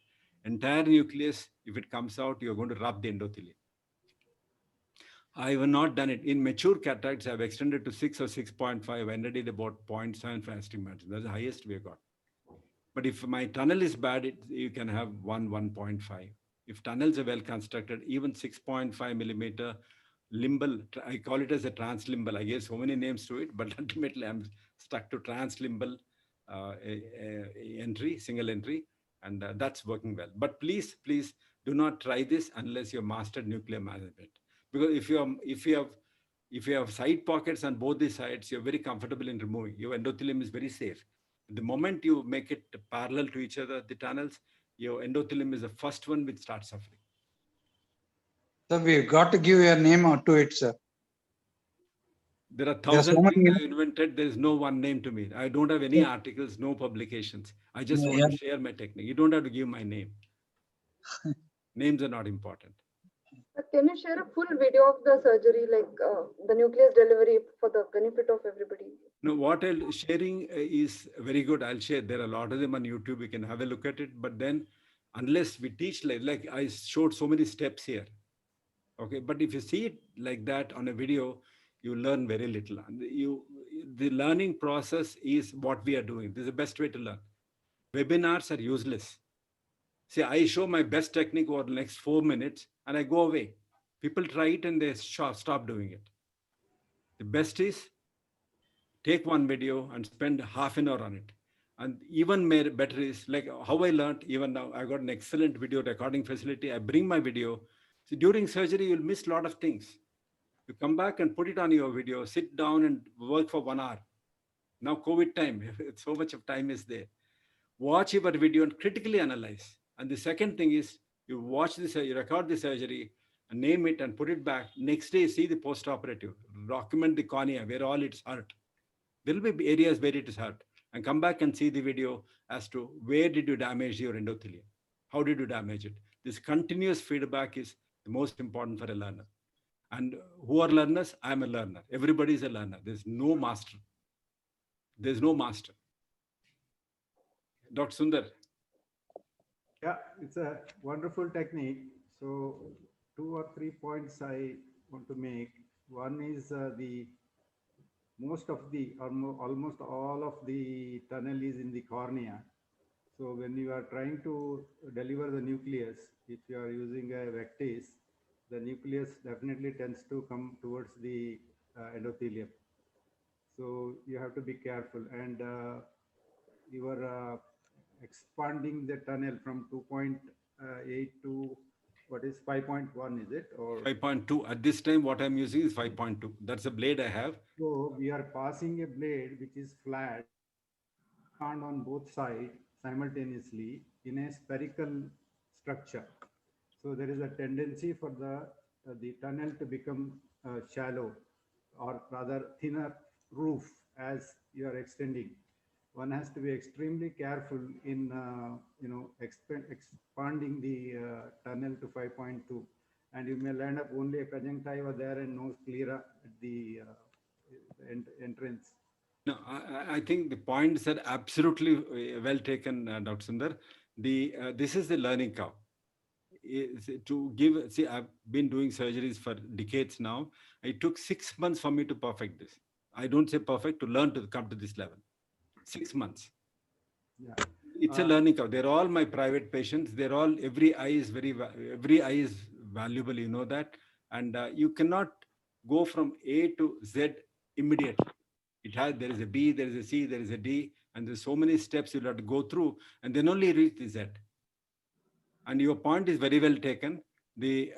Entire nucleus, if it comes out, you're going to rub the endothelium. I have not done it. In mature cataracts, I've extended to 6 or 6.5. I ended about 0.7 for astigmatism. That's the highest we have got. But if my tunnel is bad, you can have 1.5. If tunnels are well constructed, even 6.5 millimeter limbal, I call it as a translimbal. I gave so many names to it, but ultimately I'm stuck to translimbal entry, single entry, and that's working well. But please do not try this unless you've mastered nuclear management. Because if you have side pockets on both the sides, you're very comfortable in removing. Your endothelium is very safe. The moment you make it parallel to each other, the tunnels, your endothelium is the first one which starts suffering. So we've got to give your name out to it, sir. There are 1,000 things I invented. There is no one name to me. I don't have any articles, no publications. I just want to share my technique. You don't have to give my name. Names are not important. Can you share a full video of the surgery, like the nucleus delivery, for the benefit of everybody? No, what I'm sharing is very good. I'll share. There are a lot of them on YouTube. We can have a look at it. But then, unless we teach, like I showed so many steps here. Okay, but if you see it like that on a video, you learn very little. The learning process is what we are doing. This is the best way to learn. Webinars are useless. See, I show my best technique over the next 4 minutes and I go away. People try it and they stop doing it. The best is take one video and spend half an hour on it. And even better is like how I learned. Even now, I got an excellent video recording facility. I bring my video. So during surgery, you'll miss a lot of things. You come back and put it on your video, sit down and work for 1 hour. Now COVID time, so much of time is there. Watch your video and critically analyze. And the second thing is you record the surgery and name it and put it back. Next day, see the post-operative, document the cornea where all it's hurt. There will be areas where it is hurt, and come back and see the video as to where did you damage your endothelium? How did you damage it? This continuous feedback is the most important for a learner. And who are learners? I'm a learner. Everybody is a learner. There's no master. There's no master. Dr. Sundar. Yeah, it's a wonderful technique. So 2 or 3 points I want to make. One is almost all of the tunnel is in the cornea. So when you are trying to deliver the nucleus, if you are using a Vectis, the nucleus definitely tends to come towards the endothelium. So you have to be careful, and you are expanding the tunnel from 2.8 to what is 5.1, is it? Or 5.2. At this time, what I'm using is 5.2. That's a blade I have. So we are passing a blade which is flat and on both sides simultaneously in a spherical structure. So there is a tendency for the tunnel to become shallow, or rather thinner roof as you are extending. One has to be extremely careful in expanding the tunnel to 5.2, and you may land up only a conjunctiva there and no sclera at the entrance. No, I think the points are absolutely well taken, Dr. Sundar. This is the learning curve. I've been doing surgeries for decades now. It took 6 months for me to perfect this. I don't say perfect, to learn to come to this level. 6 months. Yeah. It's a learning curve. They're all my private patients. They're all, every eye is valuable, you know that. And you cannot go from A to Z immediately. There is a B, there is a C, there is a D, and there's so many steps you'll have to go through, and then only reach the Z. And your point is very well taken. The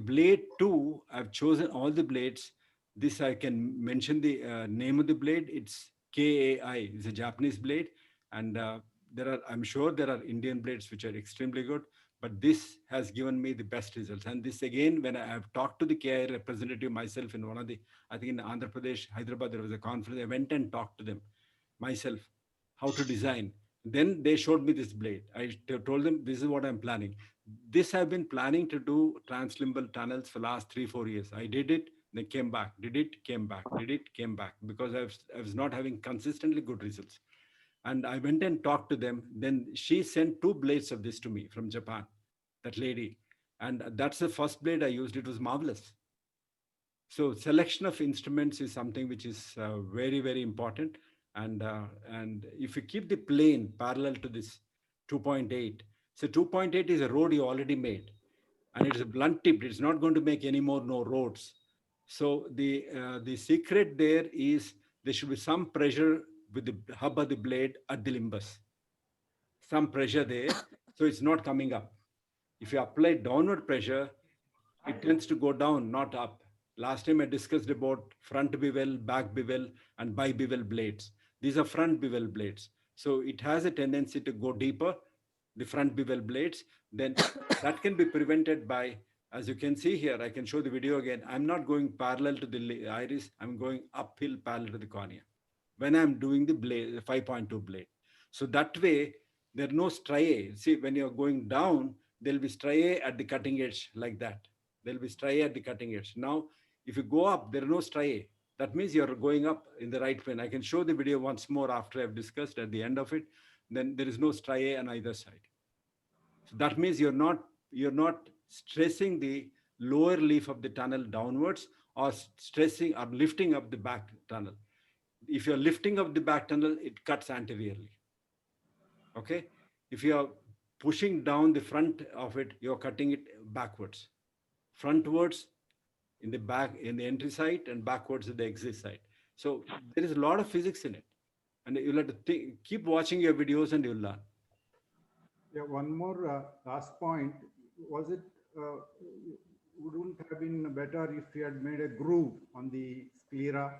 blade 2, I've chosen all the blades. This I can mention the name of the blade. It's KAI. It's a Japanese blade, and I'm sure there are Indian blades which are extremely good, but this has given me the best results. And this again, when I have talked to the KAI representative myself in I think in Andhra Pradesh, Hyderabad, there was a conference. I went and talked to them myself, how to design. Then they showed me this blade. Told them, this is what I'm planning. This I've been planning to do translimbal tunnels for last 3-4 years. I did it, they came back, did it, came back, did it, came back, because I was not having consistently good results. And I went and talked to them. Then she sent 2 blades of this to me from Japan, that lady. And that's the first blade I used. It was marvelous. So selection of instruments is something which is very, very important. And if you keep the plane parallel to this 2.8, so 2.8 is a road you already made, and it's a blunt tip. It's not going to make any more no roads. So the secret there is there should be some pressure with the hub of the blade at the limbus, some pressure there, so it's not coming up. If you apply downward pressure, it tends to go down, not up. Last time I discussed about front bevel, back bevel, and bi-bevel blades. These are front bevel blades. So it has a tendency to go deeper, the front bevel blades. Then that can be prevented by, as you can see here, I can show the video again. I'm not going parallel to the iris. I'm going uphill parallel to the cornea when I'm doing the blade, the 5.2 blade. So that way, there are no striae. See, when you're going down, there'll be striae at the cutting edge like that. There'll be striae at the cutting edge. Now, if you go up, there are no striae. That means you're going up in the right plane. I can show the video once more after I've discussed at the end of it. Then there is no striae on either side. So that means you're not stressing the lower leaf of the tunnel downwards or stressing or lifting up the back tunnel. If you're lifting up the back tunnel, it cuts anteriorly. Okay. If you're pushing down the front of it, you're cutting it backwards. Frontwards in the back, in the entry site, and backwards at the exit site. So there is a lot of physics in it. And you'll have to keep watching your videos and you'll learn. Yeah, one more last point. Was it, wouldn't have been better if you had made a groove on the sclera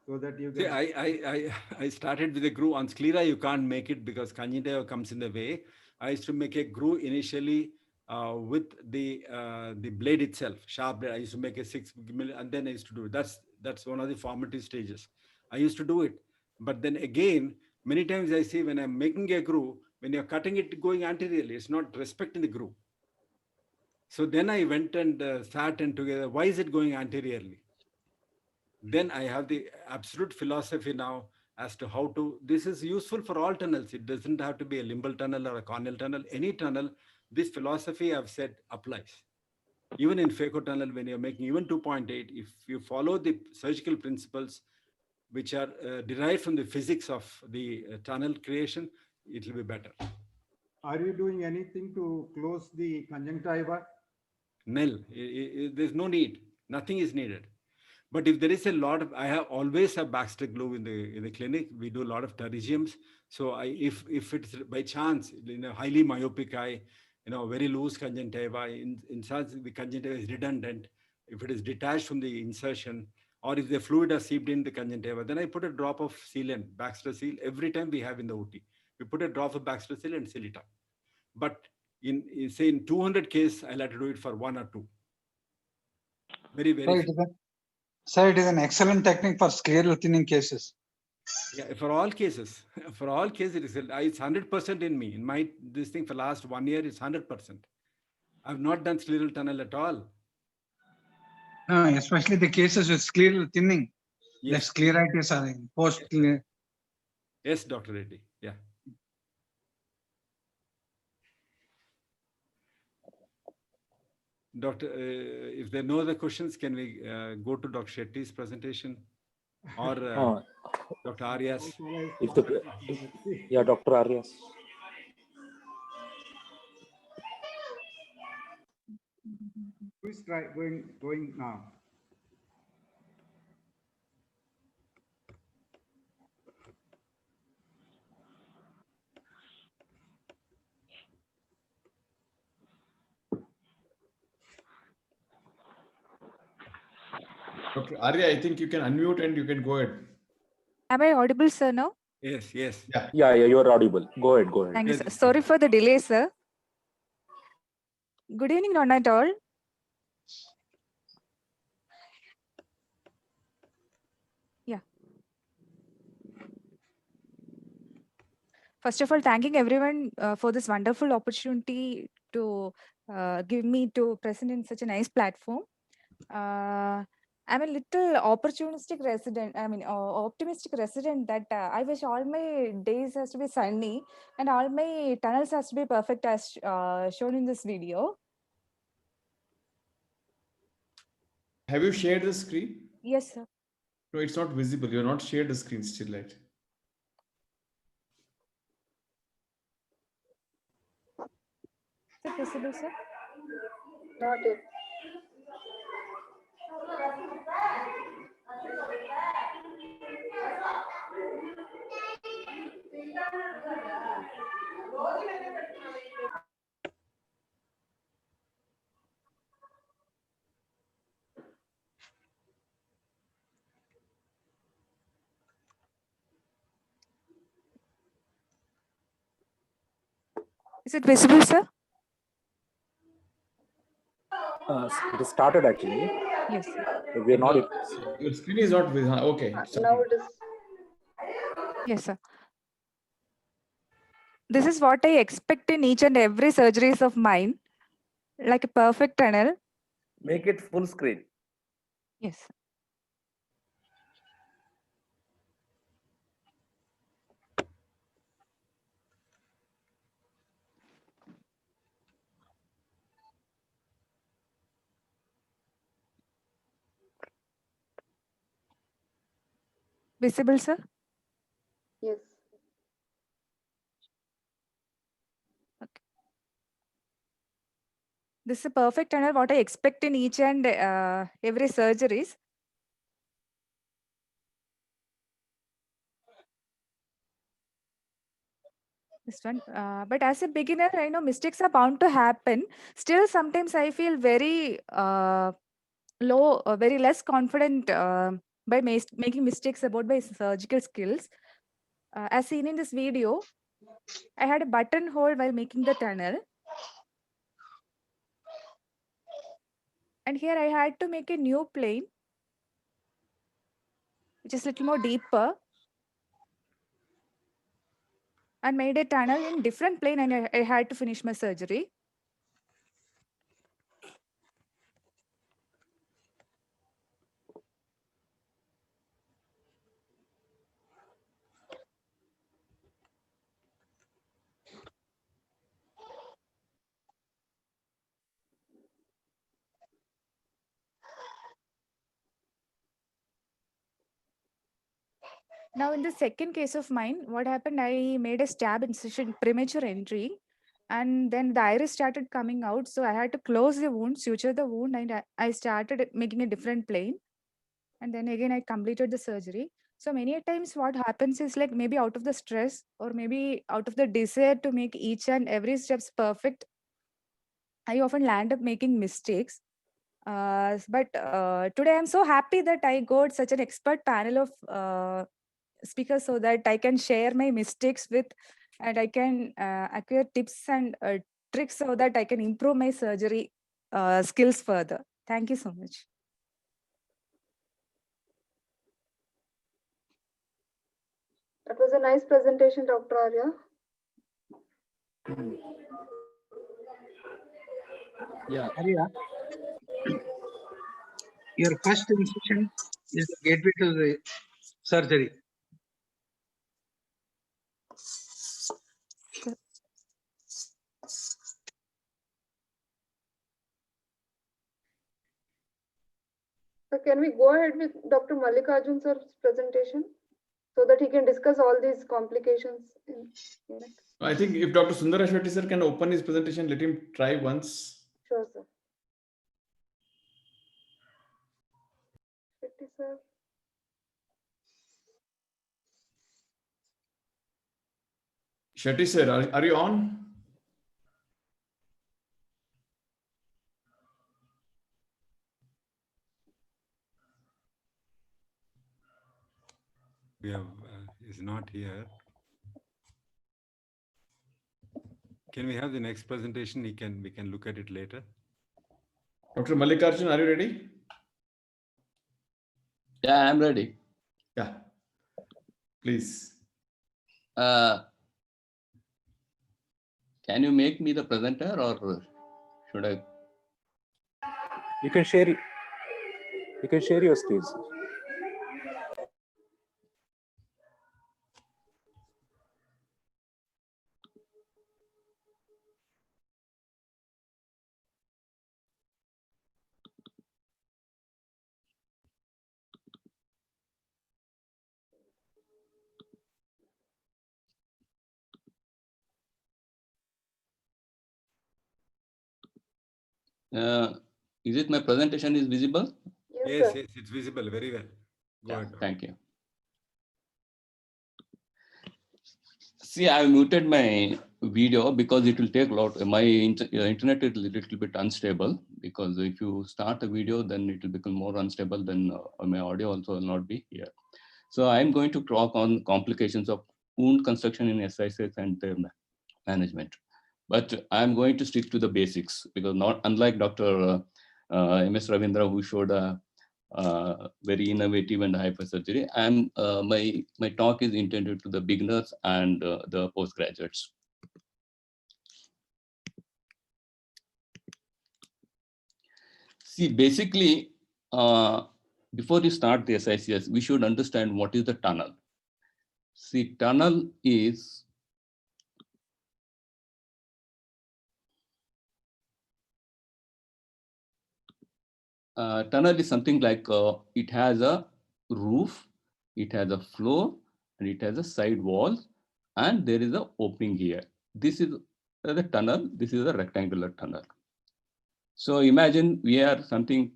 so that you can... See, I started with a groove. On sclera, you can't make it because conjunctiva comes in the way. I used to make a groove initially with the blade itself, sharp blade. I used to make a 6 mm, and then I used to do it. That's one of the formative stages. I used to do it. But then again, many times I see when I'm making a groove, when you're cutting it going anteriorly, it's not respecting the groove. So then I went and sat and together, why is it going anteriorly? Then I have the absolute philosophy now as to how to, this is useful for all tunnels. It doesn't have to be a limbal tunnel or a corneal tunnel. Any tunnel, this philosophy I've said applies. Even in phaco tunnel, when you're making even 2.8, if you follow the surgical principles, which are derived from the physics of the tunnel creation, it will be better. Are you doing anything to close the conjunctiva? Nil. There's no need. Nothing is needed. But if there is a lot of, I have always have Baxter glue in the clinic. We do a lot of pterygiums. So if it's by chance, highly myopic eye, very loose conjunctiva, in such the conjunctiva is redundant. If it is detached from the insertion, or if the fluid has seeped in the conjunctiva, then I put a drop of sealant, Baxter seal, every time we have in the OT. We put a drop of Baxter seal and seal it up. But in 200 cases, I'll have to do it for 1 or 2. Very, very. Sir, it is an excellent technique for scleral thinning cases. Yeah, for all cases, it's 100% in me. In my this thing for last 1 year, it's 100%. I've not done scleral tunnel at all. No, especially the cases with scleral thinning. Yes. The scleritis are in post. Yes, Dr. Reddy. Yeah. Doctor, if there are no other questions, can we go to Dr. Shetty's presentation or Dr. Arias? Yeah, Dr. Arias. Who is going now? Dr. Arya, I think you can unmute and you can go ahead. Am I audible, sir, now? Yes. Yeah, you're audible. Go ahead. Thank you, sir. Sorry for the delay, sir. Good evening, one and all. Yeah. First of all, thanking everyone for this wonderful opportunity to give me to present in such a nice platform. I'm a little opportunistic resident. I mean, optimistic resident that I wish all my days has to be sunny and all my tunnels has to be perfect as shown in this video. Have you shared the screen? Yes, sir. No, it's not visible. You're not shared the screen still, right? Is it possible, sir? Not yet. Is it visible, sir? It is started actually. Yes, sir. We are not. Your screen is not visible. Okay. Now it is. Yes, sir. This is what I expect in each and every surgeries of mine, like a perfect tunnel. Make it full screen. Yes. Visible, sir? Yes. Okay. This is a perfect tunnel, what I expect in each and every surgeries. This one, but as a beginner, I know mistakes are bound to happen. Still, sometimes I feel very low, very less confident by making mistakes about my surgical skills. As seen in this video, I had a buttonhole while making the tunnel. And here I had to make a new plane, which is a little more deeper. And made a tunnel in different plane, and I had to finish my surgery. Now, in the second case of mine, what happened? I made a stab incision, premature entry, and then the iris started coming out. So I had to close the wound, suture the wound, and I started making a different plane. And then again, I completed the surgery. So many a times what happens is like maybe out of the stress or maybe out of the desire to make each and every steps perfect, I often land up making mistakes. But today I'm so happy that I got such an expert panel of speakers so that I can share my mistakes with and I can acquire tips and tricks so that I can improve my surgery skills further. Thank you so much. That was a nice presentation, Dr. Arya. Yeah, Arya, your first incision is the gateway to the surgery. So can we go ahead with Dr. Mallikarjun sir's presentation so that he can discuss all these complications in it? I think if Dr. Sundar Ashwati sir can open his presentation, let him try once. Sure, sir. Shetty sir. Shetty sir, are you on? We have is not here. Can we have the next presentation? We can look at it later. Dr. Mallikarjun, are you ready? Yeah, I'm ready. Yeah. Please. Can you make me the presenter, or should I? You can share it. You can share your screen. Is it my presentation is visible? Yes, yes, it's visible very well. Go Yeah, ahead. thank you. See, I muted my video because it will take a lot. My internet is a little bit unstable, because if you start a video, then it will become more unstable, then my audio also will not be here. So I'm going to talk on complications of wound construction in SISS and management. But I'm going to stick to the basics, because not unlike Dr. M.S. Ravindra, who showed a very innovative and hypersurgery. My talk is intended to the beginners and the postgraduates. See, basically, before you start the SICS, we should understand what is the tunnel. See, tunnel is something like it has a roof, it has a floor, and it has a side wall, and there is an opening here. This is the tunnel. This is a rectangular tunnel. So imagine we are something,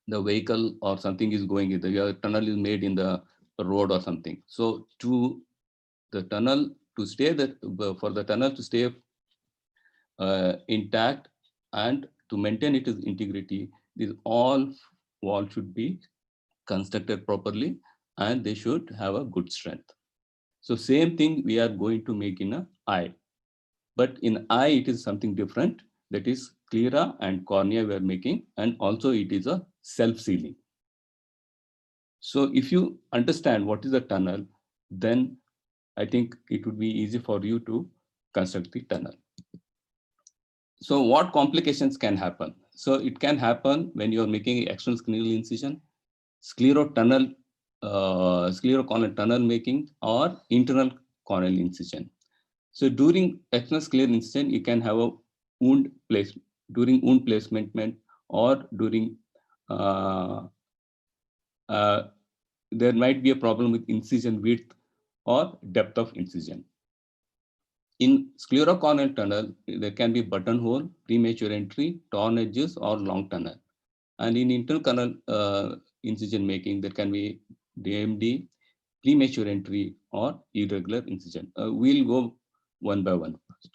the vehicle or something is going in the tunnel is made in the road or something. So to the tunnel to stay for the tunnel to stay intact and to maintain its integrity, these all walls should be constructed properly and they should have a good strength. So same thing we are going to make in an eye. But in eye, it is something different. That is sclera and cornea we are making, and also it is a self-sealing. So if you understand what is a tunnel, then I think it would be easy for you to construct the tunnel. So what complications can happen? So it can happen when you are making external scleral incision, sclerocorneal tunnel making, or internal corneal incision. So during external scleral incision, you can have a wound placement, during wound placement, or during there might be a problem with incision width or depth of incision. In sclerocorneal tunnel, there can be buttonhole, premature entry, torn edges, or long tunnel. And in internal corneal incision making, there can be DMD, premature entry, or irregular incision. We'll go one by one first.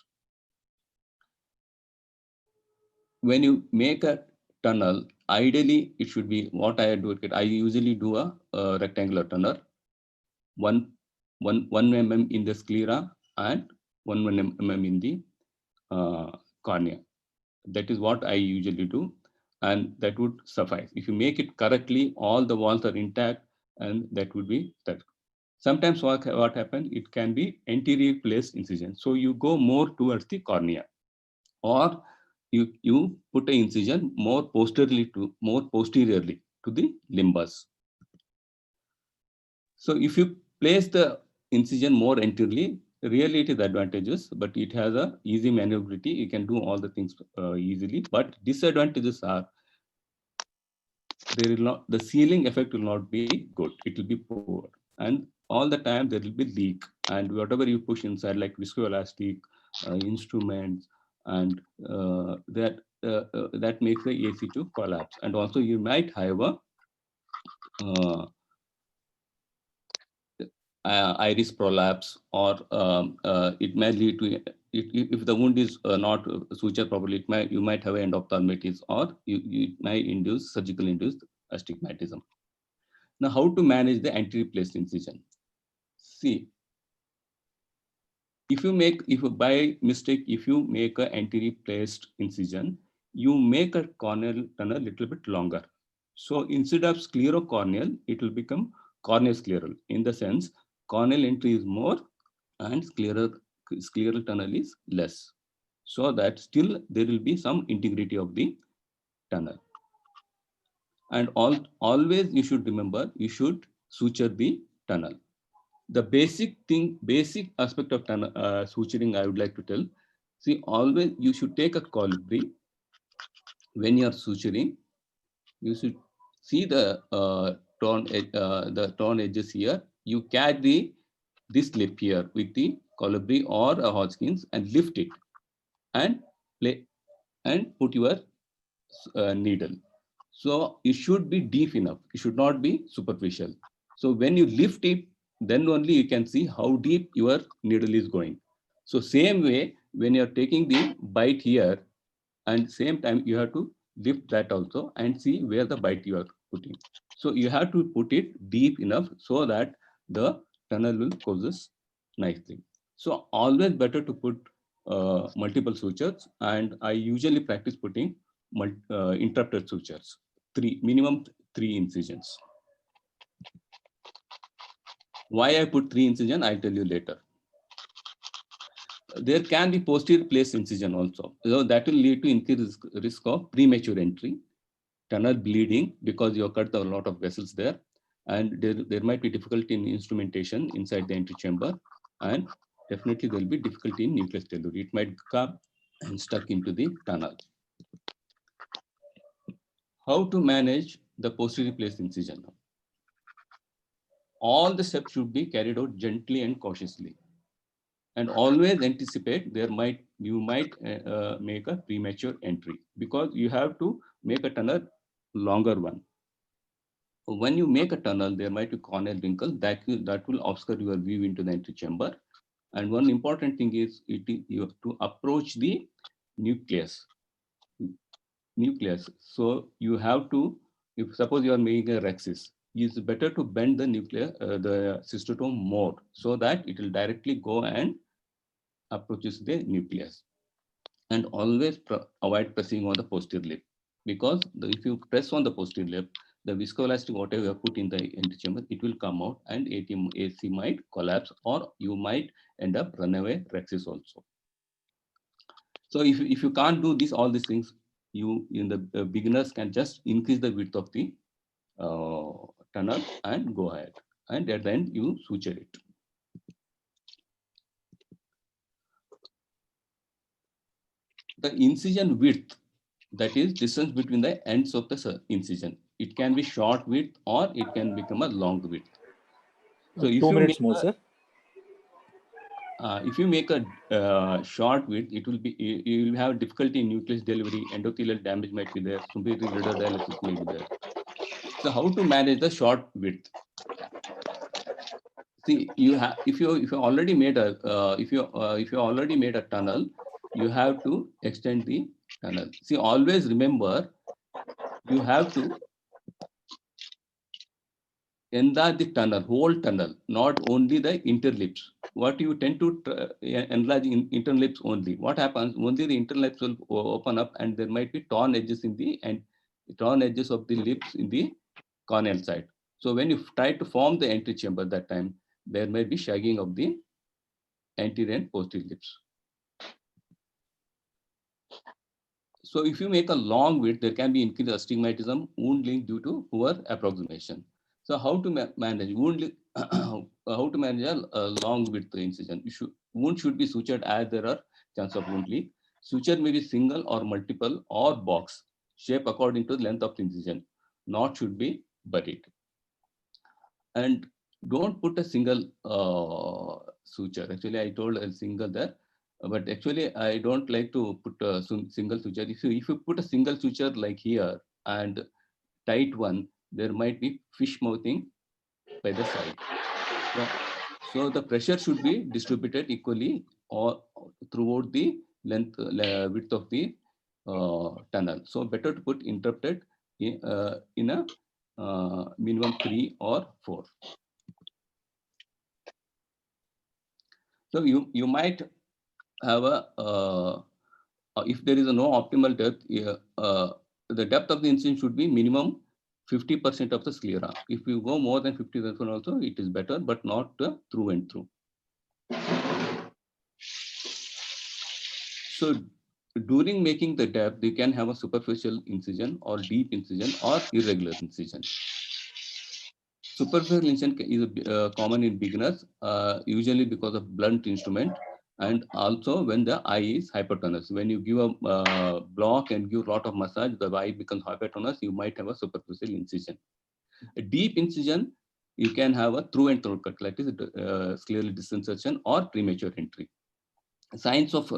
When you make a tunnel, ideally it should be what I do. I usually do a rectangular tunnel, 1 mm in the sclera and 1 mm in the cornea. That is what I usually do, and that would suffice. If you make it correctly, all the walls are intact, and that would be that. Sometimes what happens, it can be anterior placed incision. So you go more towards the cornea, or you put an incision more posteriorly to the limbus. So if you place the incision more anteriorly, really it is advantageous, but it has a easy maneuverability. You can do all the things easily, but disadvantages are the sealing effect will not be good. It will be poor, and all the time there will be leak, and whatever you push inside, like viscoelastic instruments, and that makes the AC to collapse. And also you might have a iris prolapse, or it may lead to, if the wound is not sutured properly, you might have endophthalmitis, or you may induce surgical induced astigmatism. Now, how to manage the anterior placed incision? See, if you by mistake, if you make an anterior placed incision, you make a corneal tunnel a little bit longer. So instead of sclerocorneal, it will become corneoscleral, in the sense corneal entry is more and scleral tunnel is less. so that still there will be some integrity of the tunnel. And always you should remember, you should suture the tunnel. The basic aspect of tunnel, suturing, I would like to tell. See, always you should take a colibri. When you are suturing, you should see the torn edges here. You carry this lip here with the colibri or a Hodgkins and lift it and put your needle. So it should be deep enough. It should not be superficial. So when you lift it, then only you can see how deep your needle is going. So same way, when you're taking the bite here, and same time you have to lift that also and see where the bite you are putting. So you have to put it deep enough so that the tunnel will close nicely. So always better to put multiple sutures, and I usually practice putting interrupted sutures, minimum three incisions. Why I put 3 incision, I'll tell you later. There can be posterior place incision also. So that will lead to increased risk of premature entry, tunnel bleeding because you cut a lot of vessels there, and there might be difficulty in instrumentation inside the entry chamber, and definitely there will be difficulty in nucleus delivery. It might come and stuck into the tunnel. How to manage the posterior place incision? All the steps should be carried out gently and cautiously, and always anticipate you might make a premature entry because you have to make a tunnel longer one. When you make a tunnel, there might be corneal wrinkle that will obscure your view into the entry chamber. And one important thing is you have to approach the nucleus. So you have to, if suppose you are making a rhexis, it's better to bend the the cystotome more so that it will directly go and approaches the nucleus. And always avoid pressing on the posterior lip, because if you press on the posterior lip, the viscoelastic whatever you have put in the antechamber, it will come out and AC might collapse, or you might end up runaway rhexis also. So if you can't do all these things, the beginners can just increase the width of the tunnel and go ahead, and at the end you suture it. The incision width, that is distance between the ends of the incision. It can be short width or it can become a long width. So if 2 minutes more, sir. If you make a short width, it will be, you will have difficulty in nucleus delivery, endothelial damage might be there, superior dialysis may be there. So how to manage the short width? See, if you already made a tunnel, you have to extend the tunnel. See, always remember, you have to enlarge the tunnel, whole tunnel, not only the interlips. What you tend to enlarge in interlips only. What happens? Only the interlips will open up, and there might be torn edges of the lips in the corneal side. So when you try to form the entry chamber, that time there may be shagging of the anterior and posterior lips. So if you make a long width, there can be increased astigmatism, wound link due to poor approximation. So how to manage wound? How to manage a long width incision? Wound should be sutured as there are chance of wound leak. Suture may be single or multiple or box, shape according to the length of the incision. Knot should be buried. And don't put a single suture. Actually, I told a single there. But actually, I don't like to put a single suture. If you put a single suture like here and tight one, there might be fish mouthing by the side. So the pressure should be distributed equally or throughout the width of the tunnel. So better to put interrupted in a minimum 3 or 4. So you might have if there is no optimal depth, the depth of the incision should be minimum 50% of the sclera. If you go more than 50% also, it is better, but not through and through. So during making the depth, you can have a superficial incision or deep incision or irregular incision. Superficial incision is common in beginners, usually because of blunt instrument, and also when the eye is hypertonus. When you give a block and give a lot of massage, the eye becomes hypertonus, you might have a superficial incision. A deep incision, you can have a through and through cataract, scleral disinsertion or premature entry. Signs of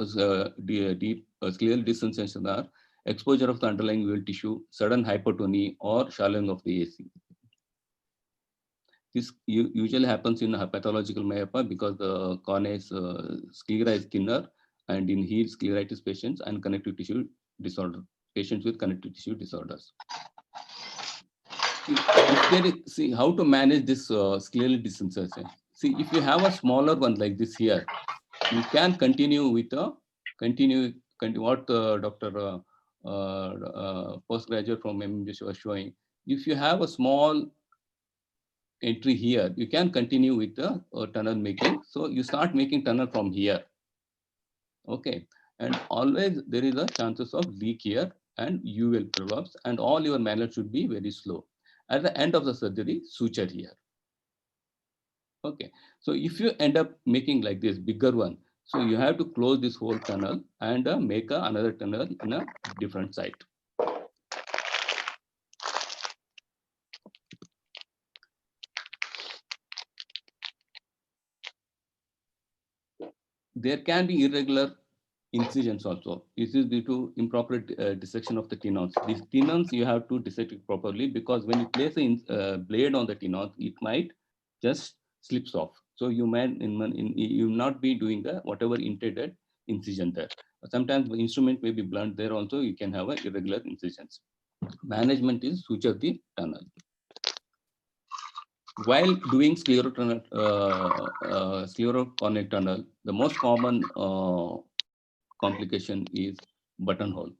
deep scleral disinsertion are exposure of the underlying uveal tissue, sudden hypotony, or shallowing of the AC. This usually happens in pathological myopia because the cornea is sclera is thinner, and in healed scleritis patients and connective tissue disorder, patients with connective tissue disorders. See how to manage this scleral disinsertion. See, if you have a smaller one like this here, you can continue with a what Dr. Postgraduate from MMBS was showing. If you have a small entry here, you can continue with the tunnel making. So you start making tunnel from here. Okay, and always there is a chances of leak here and you will collapse, and all your manner should be very slow. At the end of the surgery, suture here. Okay, so if you end up making like this bigger one, so you have to close this whole tunnel and make another tunnel in a different site. There can be irregular incisions also. This is due to improper dissection of the tenons. These tenons you have to dissect it properly, because when you place a blade on the tenon, it might just slips off. So you might you not be doing the whatever intended incision there. Sometimes the instrument may be blunt there also, you can have a irregular incisions. Management is suture the tunnel. While doing sclerocorneal tunnel, the most common complication is buttonhole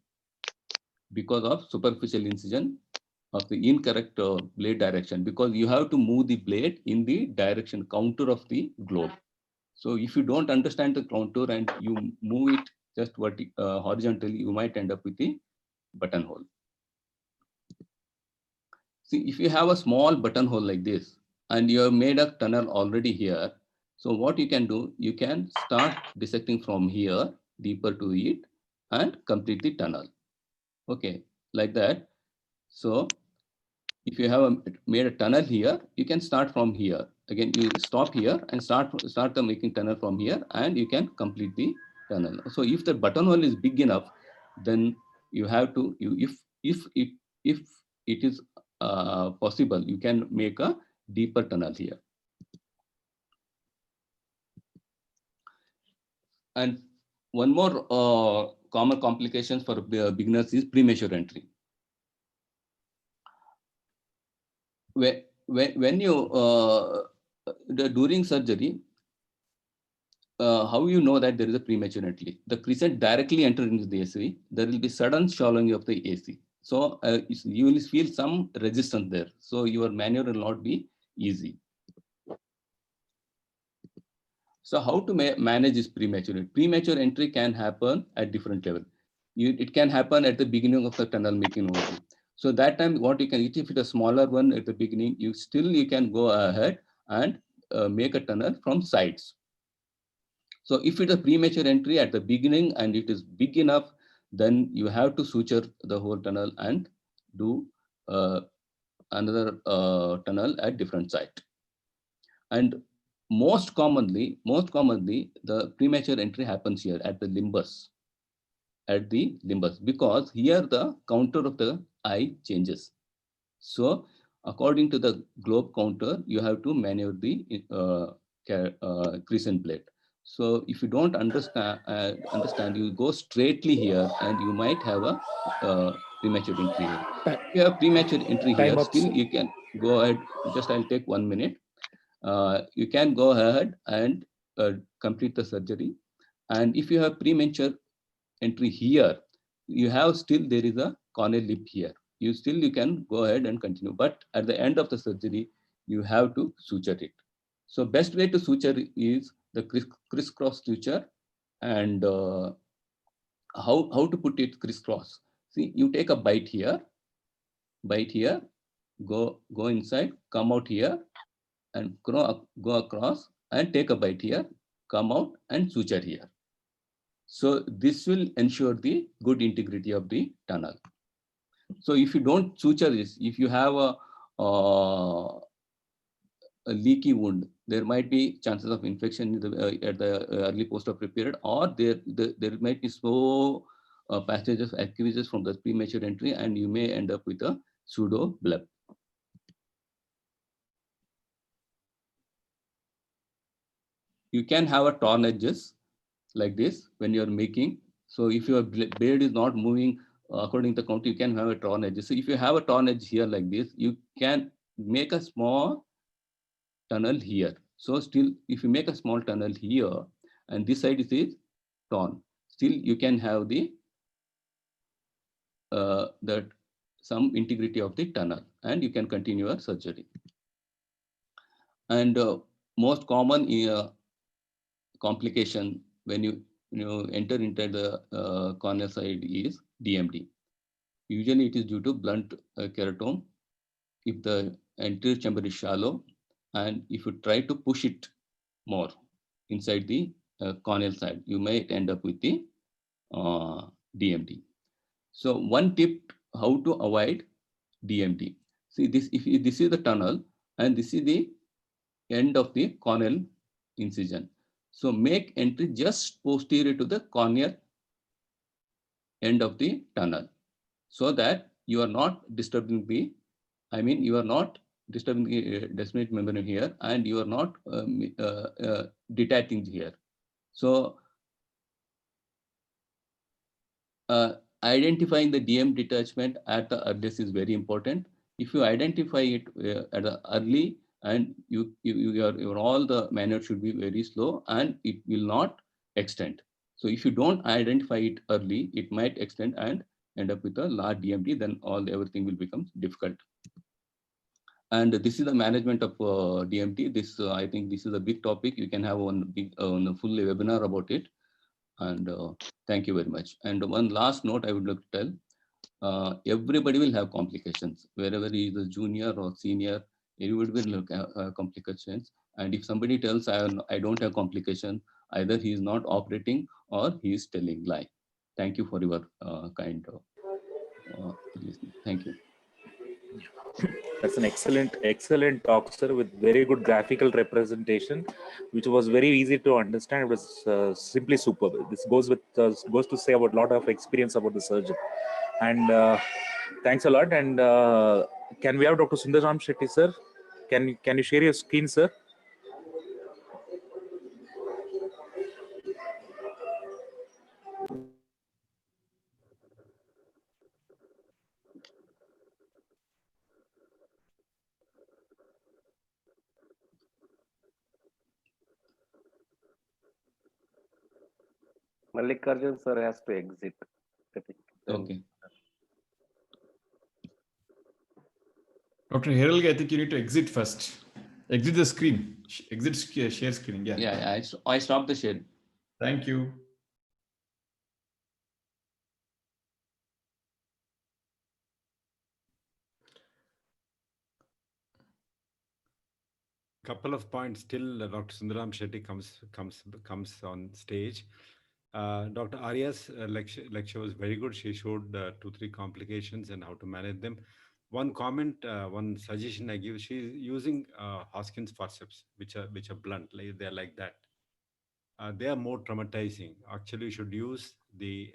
because of superficial incision of the incorrect blade direction, because you have to move the blade in the direction counter of the globe. So if you don't understand the contour and you move it just horizontally, you might end up with the buttonhole. See, if you have a small buttonhole like this and you have made a tunnel already here, so what you can do, you can start dissecting from here deeper to it and complete the tunnel. Okay, like that. So if you have made a tunnel here, you can start from here. Again, you stop here and start making tunnel from here, and you can complete the tunnel. So if the buttonhole is big enough, then you have to, if it is possible, you can make a deeper tunnel here. And one more common complications for beginners is premature entry. When you during surgery, how you know that there is a premature entry? The crescent directly enter into the AC. There will be sudden shallowing of the AC. So you will feel some resistance there. So your maneuver will not be easy. So how to manage this premature entry? Premature entry can happen at different level. It can happen at the beginning of the tunnel making only. So that time, what you can, if it's a smaller one at the beginning, you can go ahead and make a tunnel from sides. So if it's a premature entry at the beginning and it is big enough, then you have to suture the whole tunnel and do another tunnel at different site. And most commonly, the premature entry happens here at the limbus. Because here the counter of the eye changes. So according to the globe counter, you have to maneuver the crescent blade. So if you don't understand, you go straightly here and you might have a premature entry here. If you have premature entry here, still you can go ahead. Just I'll take 1 minute. You can go ahead and complete the surgery. And if you have premature entry here, you have still there is a corneal lip here. You can go ahead and continue. But at the end of the surgery, you have to suture it. So best way to suture is the crisscross suture, and how to put it crisscross. See, you take a bite here, go inside, come out here, and go across and take a bite here, come out and suture here. So this will ensure the good integrity of the tunnel. So if you don't suture this, if you have a leaky wound, there might be chances of infection in at the early post-operative period, or there might be slow passage of aqueous from the premature entry, and you may end up with a pseudo bleb. You can have a torn edges like this when you're making. So if your blade is not moving according to the count, you can have a torn edge. So if you have a torn edge here like this, you can make a small tunnel here. So still, if you make a small tunnel here, and this side is torn, still you can have the some integrity of the tunnel, and you can continue your surgery. And most common complication when you enter into the corneal side is DMD. Usually it is due to blunt keratome. If the anterior chamber is shallow, and if you try to push it more inside the corneal side, you may end up with the DMD. So one tip how to avoid DMD. See this, if this is the tunnel and this is the end of the corneal incision. So make entry just posterior to the corneal end of the tunnel, so that you are not disturbing the, you are not disturbing the descending membrane here, and you are not detaching here. So identifying the DM detachment at the earliest is very important. If you identify it at the early, and your all the manner should be very slow, and it will not extend. So if you don't identify it early, it might extend and end up with a large DMD, then everything will become difficult. And this is the management of DMD. This I think this is a big topic. You can have one big full webinar about it. And thank you very much. And one last note I would like to tell, everybody will have complications. Wherever he is a junior or senior, everybody will have complications. And if somebody tells I don't have complication, either he is not operating or he is telling lie. Thank you for your kind listening. Thank you. That's an excellent talk, sir, with very good graphical representation, which was very easy to understand. It was simply superb. This goes to say about a lot of experience about the surgeon. And thanks a lot. And can we have Dr. Sundaram Shetty, sir? Can you share your screen, sir? Mallikarjun sir has to exit. Okay. Dr. Heralge, I think you need to exit first. Exit the screen. Exit share screen. Yeah. Yeah, I stopped the share. Thank you. Couple of points till Dr. Sundaram Shetty comes on stage. Dr. Arya's lecture was very good. She showed 2-3 complications and how to manage them. One comment, one suggestion I give: she's using Hoskins forceps, which are blunt. They're like that. They are more traumatizing. Actually, you should use the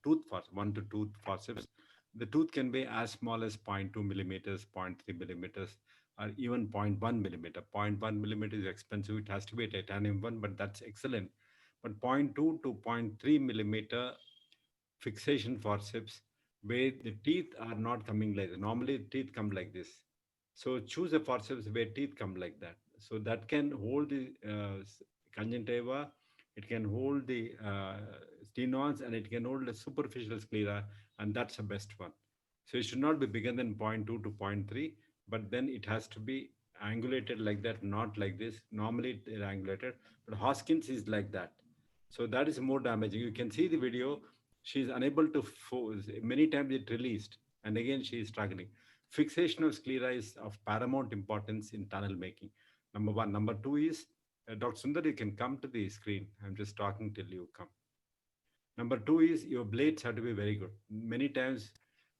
tooth forceps, 1 to 2 forceps. The tooth can be as small as 0.2 millimeters, 0.3 millimeters, or even 0.1 millimeter. 0.1 millimeter is expensive. It has to be a titanium one, but that's excellent. But 0.2 to 0.3 millimeter fixation forceps, where the teeth are not coming like that. Normally, teeth come like this. So choose a forceps where teeth come like that. So that can hold the conjunctiva, it can hold the stenons, and it can hold the superficial sclera, and that's the best one. So it should not be bigger than 0.2 to 0.3, but then it has to be angulated like that, not like this. Normally they're angulated, but Hoskins is like that. So that is more damaging. You can see the video. She's unable to force. Many times it released, and again she is struggling. Fixation of sclera is of paramount importance in tunnel making. Number one. Number two is, Dr. Sundar, you can come to the screen. I'm just talking till you come. Number two is your blades have to be very good. Many times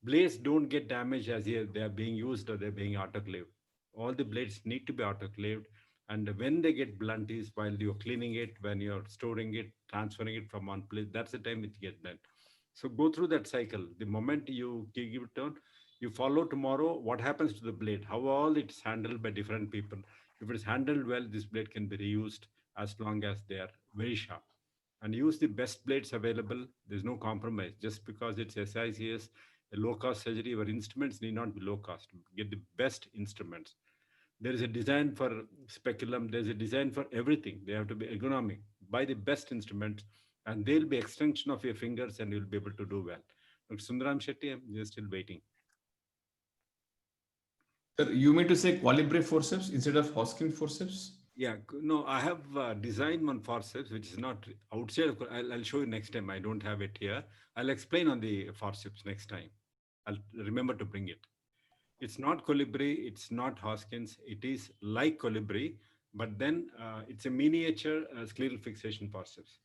blades don't get damaged as they are being used or they're being autoclaved. All the blades need to be autoclaved. And when they get blunt is while you're cleaning it, when you're storing it, transferring it from one place, that's the time it gets blunt. So go through that cycle. The moment you give it turn, you follow tomorrow what happens to the blade, how all it's handled by different people. If it's handled well, this blade can be reused as long as they are very sharp. And use the best blades available. There's no compromise. Just because it's SICS, a low-cost surgery, your instruments need not be low cost. Get the best instruments. There is a design for speculum. There's a design for everything. They have to be ergonomic. Buy the best instruments, and they'll be extension of your fingers, and you'll be able to do well. Dr. Sundaram Shetty, I'm just still waiting. Sir, you mean to say Colibri forceps instead of Hoskin forceps? Yeah, no, I have designed one forceps, which is not outside of, I'll show you next time. I don't have it here. I'll explain on the forceps next time. I'll remember to bring it. It's not Colibri, it's not Hoskins. It is like Colibri, but then it's a miniature scleral fixation forceps.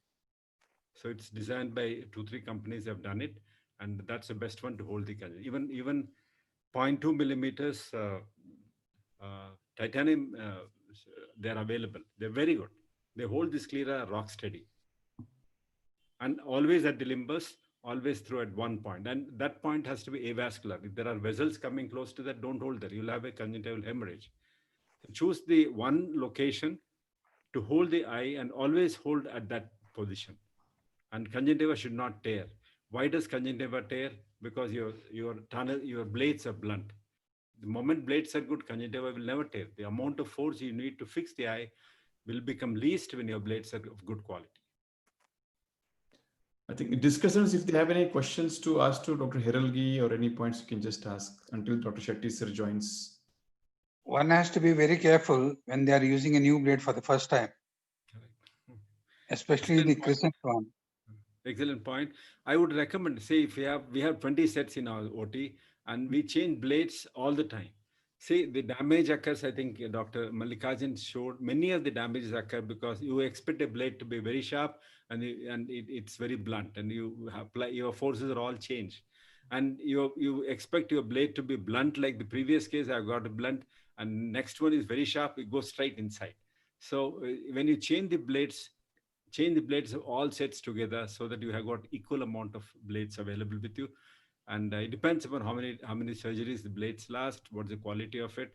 So it's designed by 2-3 companies have done it, and that's the best one to hold the cancer. Even 0.2 millimeters titanium, they're available. They're very good. They hold the sclera rock steady. And always at the limbus, always through at one point. And that point has to be avascular. If there are vessels coming close to that, don't hold there. You'll have a conjunctival hemorrhage. So choose the one location to hold the eye and always hold at that position. And conjunctiva should not tear. Why does conjunctiva tear? Because your blades are blunt. The moment blades are good, conjunctiva will never tear. The amount of force you need to fix the eye will become least when your blades are of good quality. I think discussants, if they have any questions to ask to Dr. Heralgi or any points, you can just ask until Dr. Shetty sir joins. One has to be very careful when they are using a new blade for the first time, especially the crescent one. Excellent point. I would recommend, say, if we have 20 sets in our OT and we change blades all the time. See, the damage occurs, I think Dr. Mallikarjun showed many of the damages occur because you expect a blade to be very sharp and it's very blunt, and your forces are all changed. And you expect your blade to be blunt like the previous case, I've got a blunt, and next one is very sharp, it goes straight inside. So when you change the blades of all sets together so that you have got equal amount of blades available with you. And it depends upon how many surgeries the blades last, what's the quality of it.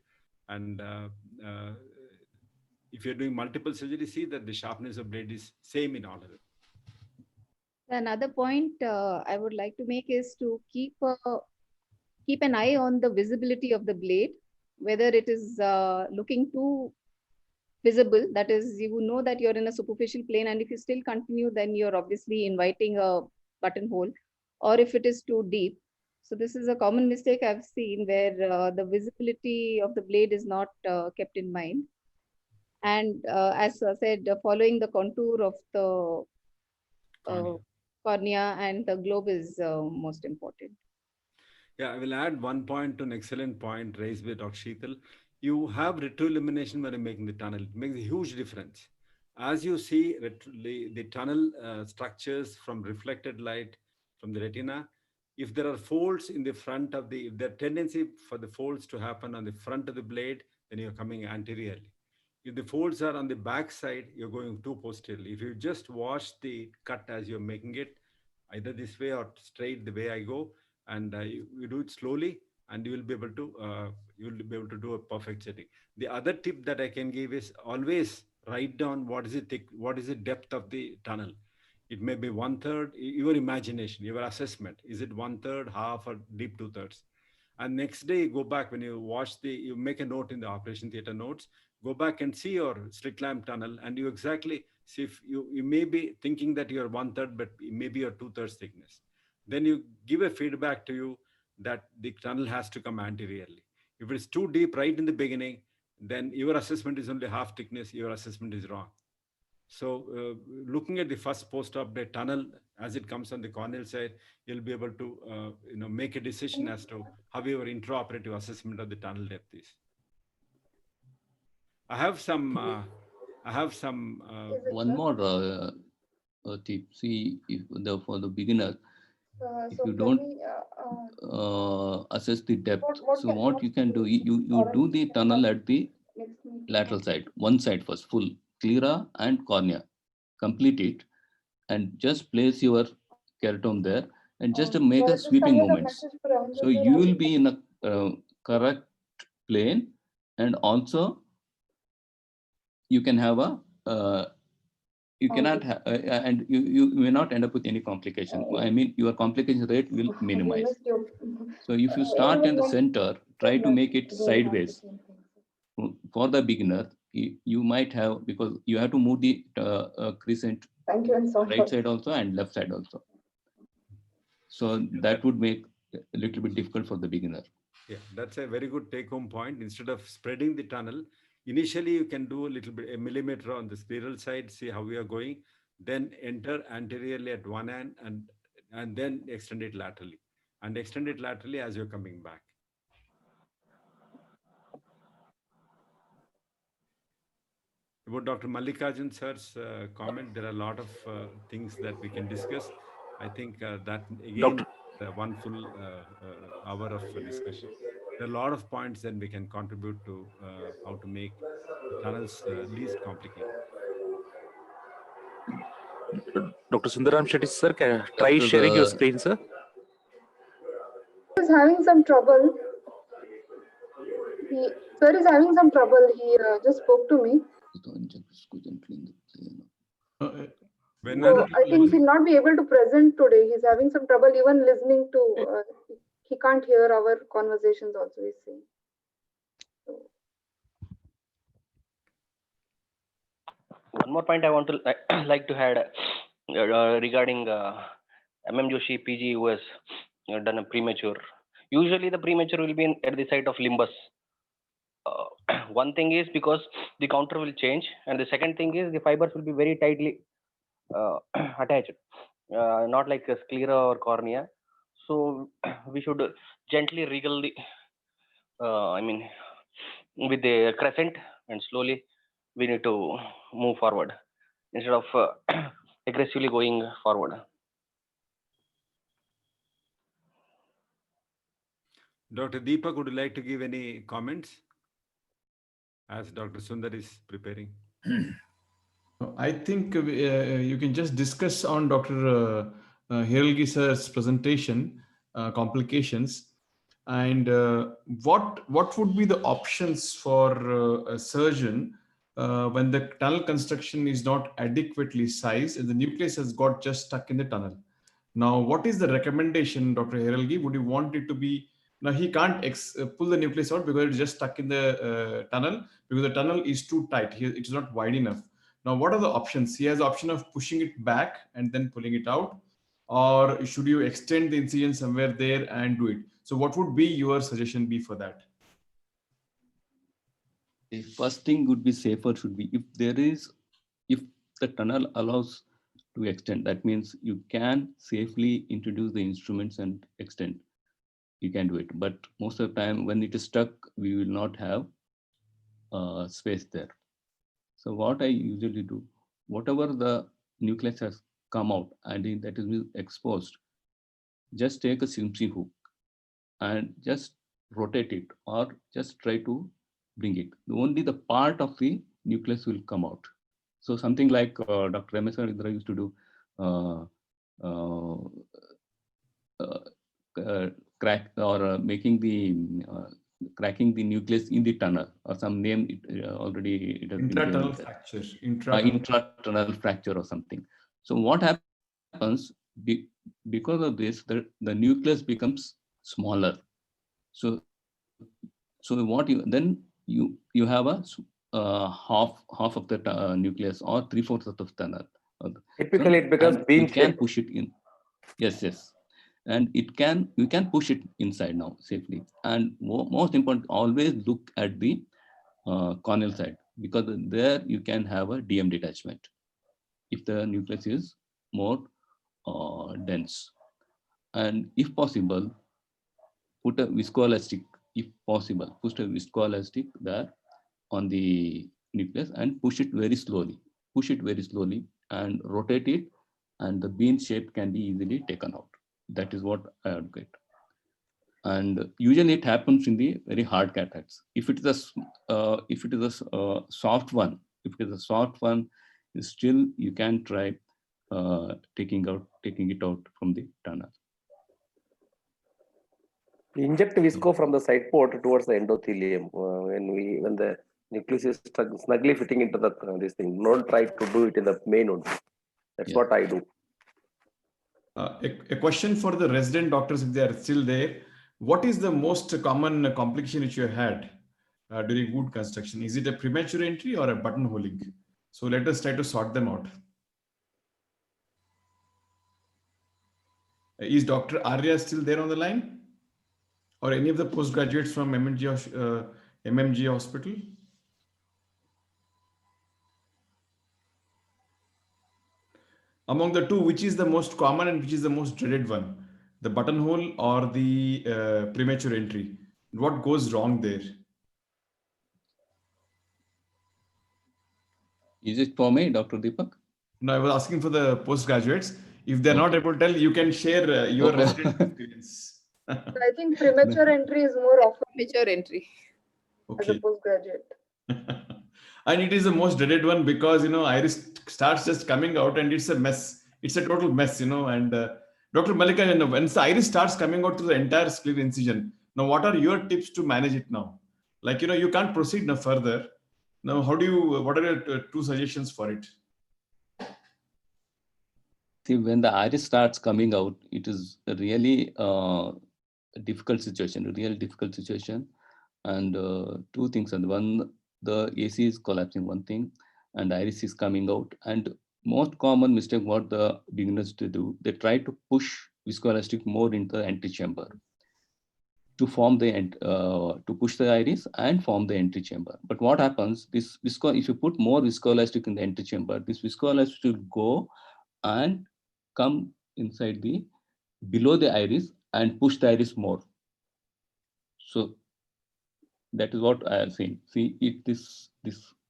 And if you're doing multiple surgeries, see that the sharpness of blade is same in all of them. Another point I would like to make is to keep an eye on the visibility of the blade, whether it is looking too visible, that is, you know that you're in a superficial plane, and if you still continue, then you're obviously inviting a buttonhole, or if it is too deep. So this is a common mistake I've seen where the visibility of the blade is not kept in mind. And as I said, following the contour of the cornea and the globe is most important. Yeah, I will add one point to an excellent point raised by Dr. Sheetal. You have retroillumination when you're making the tunnel. It makes a huge difference. As you see the tunnel structures from reflected light from the retina, if there are folds in the front of the tendency for the folds to happen on the front of the blade, then you're coming anteriorly. If the folds are on the back side, you're going too posteriorly. If you just watch the cut as you're making it, either this way or straight the way I go, and you do it slowly, and you will be able to do a perfect setting. The other tip that I can give is always write down what is the depth of the tunnel. It may be 1/3, your imagination, your assessment. Is it 1/3, half, or deep 2/3? And next day, go back when you watch you make a note in the operation theater notes, go back and see your slit lamp tunnel, and you exactly see if you may be thinking that you're 1/3, but maybe you're 2/3 thickness. Then you give a feedback to you that the tunnel has to come anteriorly. If it's too deep right in the beginning, then your assessment is only half thickness, your assessment is wrong. So looking at the first post-update tunnel as it comes on the corneal side, you'll be able to make a decision as to how your intraoperative assessment of the tunnel depth is. I have some. One more tip. See, if for the beginner, if you don't assess the depth, so what you can do, you do the tunnel at the lateral side, one side first, full sclera and cornea, complete it, and just place your keratome there, and just make a sweeping movements. So you will be in a correct plane, and also you can have a you cannot and you may not end up with any complication. I mean, your complication rate will minimize. So if you start in the center, try to make it sideways. For the beginner, you might have, because you have to move the crescent right side also and left side also. So that would make a little bit difficult for the beginner. Yeah, that's a very good take-home point. Instead of spreading the tunnel, initially you can do a little bit, a millimeter on the scleral side, see how we are going, then enter anteriorly at one end and then extend it laterally. And extend it laterally as you're coming back. About Dr. Mallikarjun sir's comment, there are a lot of things that we can discuss. I think that again, one full hour of discussion. There are a lot of points that we can contribute to how to make tunnels least complicated. Dr. Sundaram Shetty sir, can try sharing your screen, sir? He is having some trouble. Sir is having some trouble. He just spoke to me. I think he'll not be able to present today. He's having some trouble even listening to. He can't hear our conversations also, he's saying. One more point I want to like to add regarding MM Joshi PG who has done a premature. Usually the premature will be at the site of limbus. One thing is because the counter will change, and the second thing is the fibers will be very tightly attached, not like a sclera or cornea. So we should gently wriggle the, with the crescent, and slowly we need to move forward instead of aggressively going forward. Dr. Deepak, would you like to give any comments as Dr. Sundar is preparing? I think you can just discuss on Dr. Hiralgi sir's presentation, complications, and what would be the options for a surgeon when the tunnel construction is not adequately sized and the nucleus has got just stuck in the tunnel. Now, what is the recommendation, Dr. Hiralgi? Would you want it to be, now he can't pull the nucleus out because it's just stuck in the tunnel, because the tunnel is too tight. It's not wide enough. Now, what are the options? He has the option of pushing it back and then pulling it out, or should you extend the incision somewhere there and do it? So what would be your suggestion be for that? The first thing would be safer should be if the tunnel allows to extend, that means you can safely introduce the instruments and extend. You can do it, but most of the time when it is stuck, we will not have space there. So what I usually do, whatever the nucleus has come out and that is exposed, just take a CMC hook and just rotate it or just try to bring it. Only the part of the nucleus will come out. So something like Dr. M.S. Indra used to do crack or making the cracking the nucleus in the tunnel, or some name already it has intratunnel fracture, intratunnel fracture or something. So what happens because of this, the nucleus becomes smaller. So what you have a half of the nucleus or 3/4 of the tunnel. Typically, it becomes beam shaped. You can push it in. Yes. And you can push it inside now safely. And most important, always look at the corneal side, because there you can have a DM detachment. if the nucleus is more dense. And if possible, put a viscoelastic, if possible, put a viscoelastic there on the nucleus and push it very slowly. Push it very slowly and rotate it, and the bean shape can be easily taken out. That is what I advocate. And usually it happens in the very hard cataracts. If it is a soft one, still you can try taking it out from the tunnel. Inject visco from the side port towards the endothelium when the nucleus is snugly fitting into the this thing. Don't try to do it in the main one. That's what I do. A question for the resident doctors, if they are still there. What is the most common complication which you had during wound construction? Is it a premature entry or a buttonholing? So let us try to sort them out. Is Dr. Arya still there on the line? Or any of the postgraduates from MMG Hospital? Among the two, which is the most common and which is the most dreaded one? The buttonhole or the premature entry? What goes wrong there? Is it for me, Dr. Deepak? No, I was asking for the postgraduates. If they're not able to tell, you can share your resident experience. I think premature entry is more often Premature entry. as a postgraduate. And it is the most dreaded one because, iris starts just coming out and it's a mess. It's a total mess, And Dr. Malika, once the iris starts coming out through the entire scleral incision, now what are your tips to manage it now? Like, you can't proceed no further. Now, what are your two suggestions for it? See, when the iris starts coming out, it is a really difficult situation, And two things. And one, the AC is collapsing, one thing, and iris is coming out. And most common mistake what the beginners do, they try to push viscoelastic more into the antechamber to form the to push the iris and form the antechamber. But what happens? If you put more viscoelastic in the antechamber, this viscoelastic will go and come inside below the iris and push the iris more. So that is what I have seen. See, if this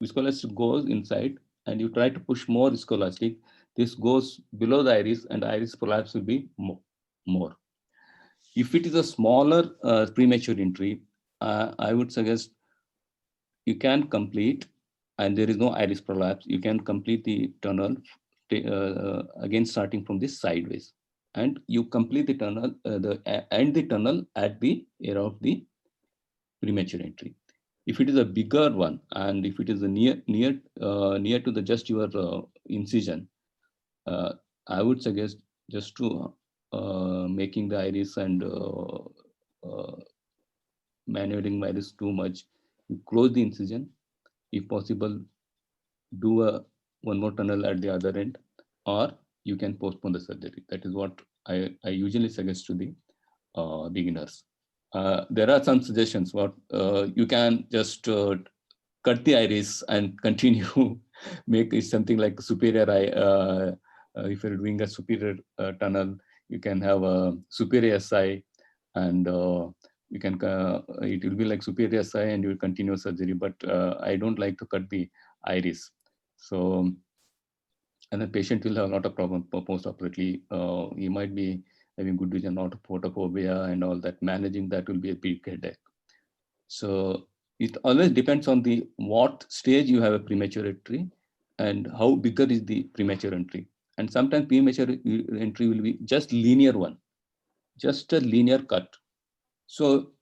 viscoelastic goes inside and you try to push more viscoelastic, this goes below the iris and the iris prolapse will be more. If it is a smaller premature entry, I would suggest you can complete, and there is no iris prolapse, you can complete the tunnel again starting from this sideways, and you complete the tunnel the tunnel at the area of the premature entry. If it is a bigger one and if it is a near to the just your incision, I would suggest just to making the iris and maneuvering the iris too much, you close the incision. If possible, do one more tunnel at the other end, or you can postpone the surgery. That is what I usually suggest to the beginners. There are some suggestions. What you can just cut the iris and continue, make it something like superior eye. If you're doing a superior tunnel, you can have a superior SI, and you can it will be like superior SI, and you will continue surgery. But I don't like to cut the iris. So, and the patient will have a lot of problem post-operatively. He might be having good vision, not photophobia and all that. Managing that will be a big headache. So it always depends on what stage you have a premature entry and how bigger is the premature entry. And sometimes premature entry will be just linear one, just a linear cut. So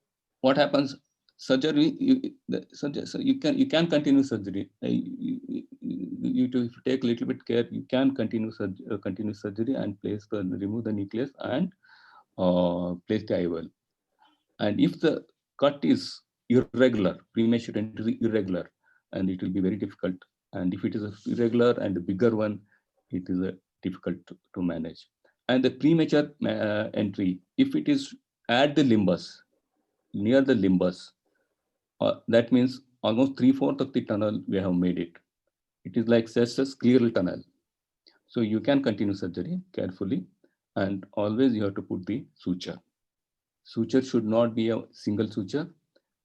what happens? Surgery, you can continue surgery. If you take a little bit care, you can continue surgery and remove the nucleus and place the IOL. And if the cut is irregular, premature entry irregular, and it will be very difficult. And if it is irregular and a bigger one, it is difficult to manage. And the premature entry, if it is at the limbus, near the limbus, that means almost 3/4 of the tunnel we have made it. It is like just a scleral tunnel. So you can continue surgery carefully, and always you have to put the suture. Suture should not be a single suture.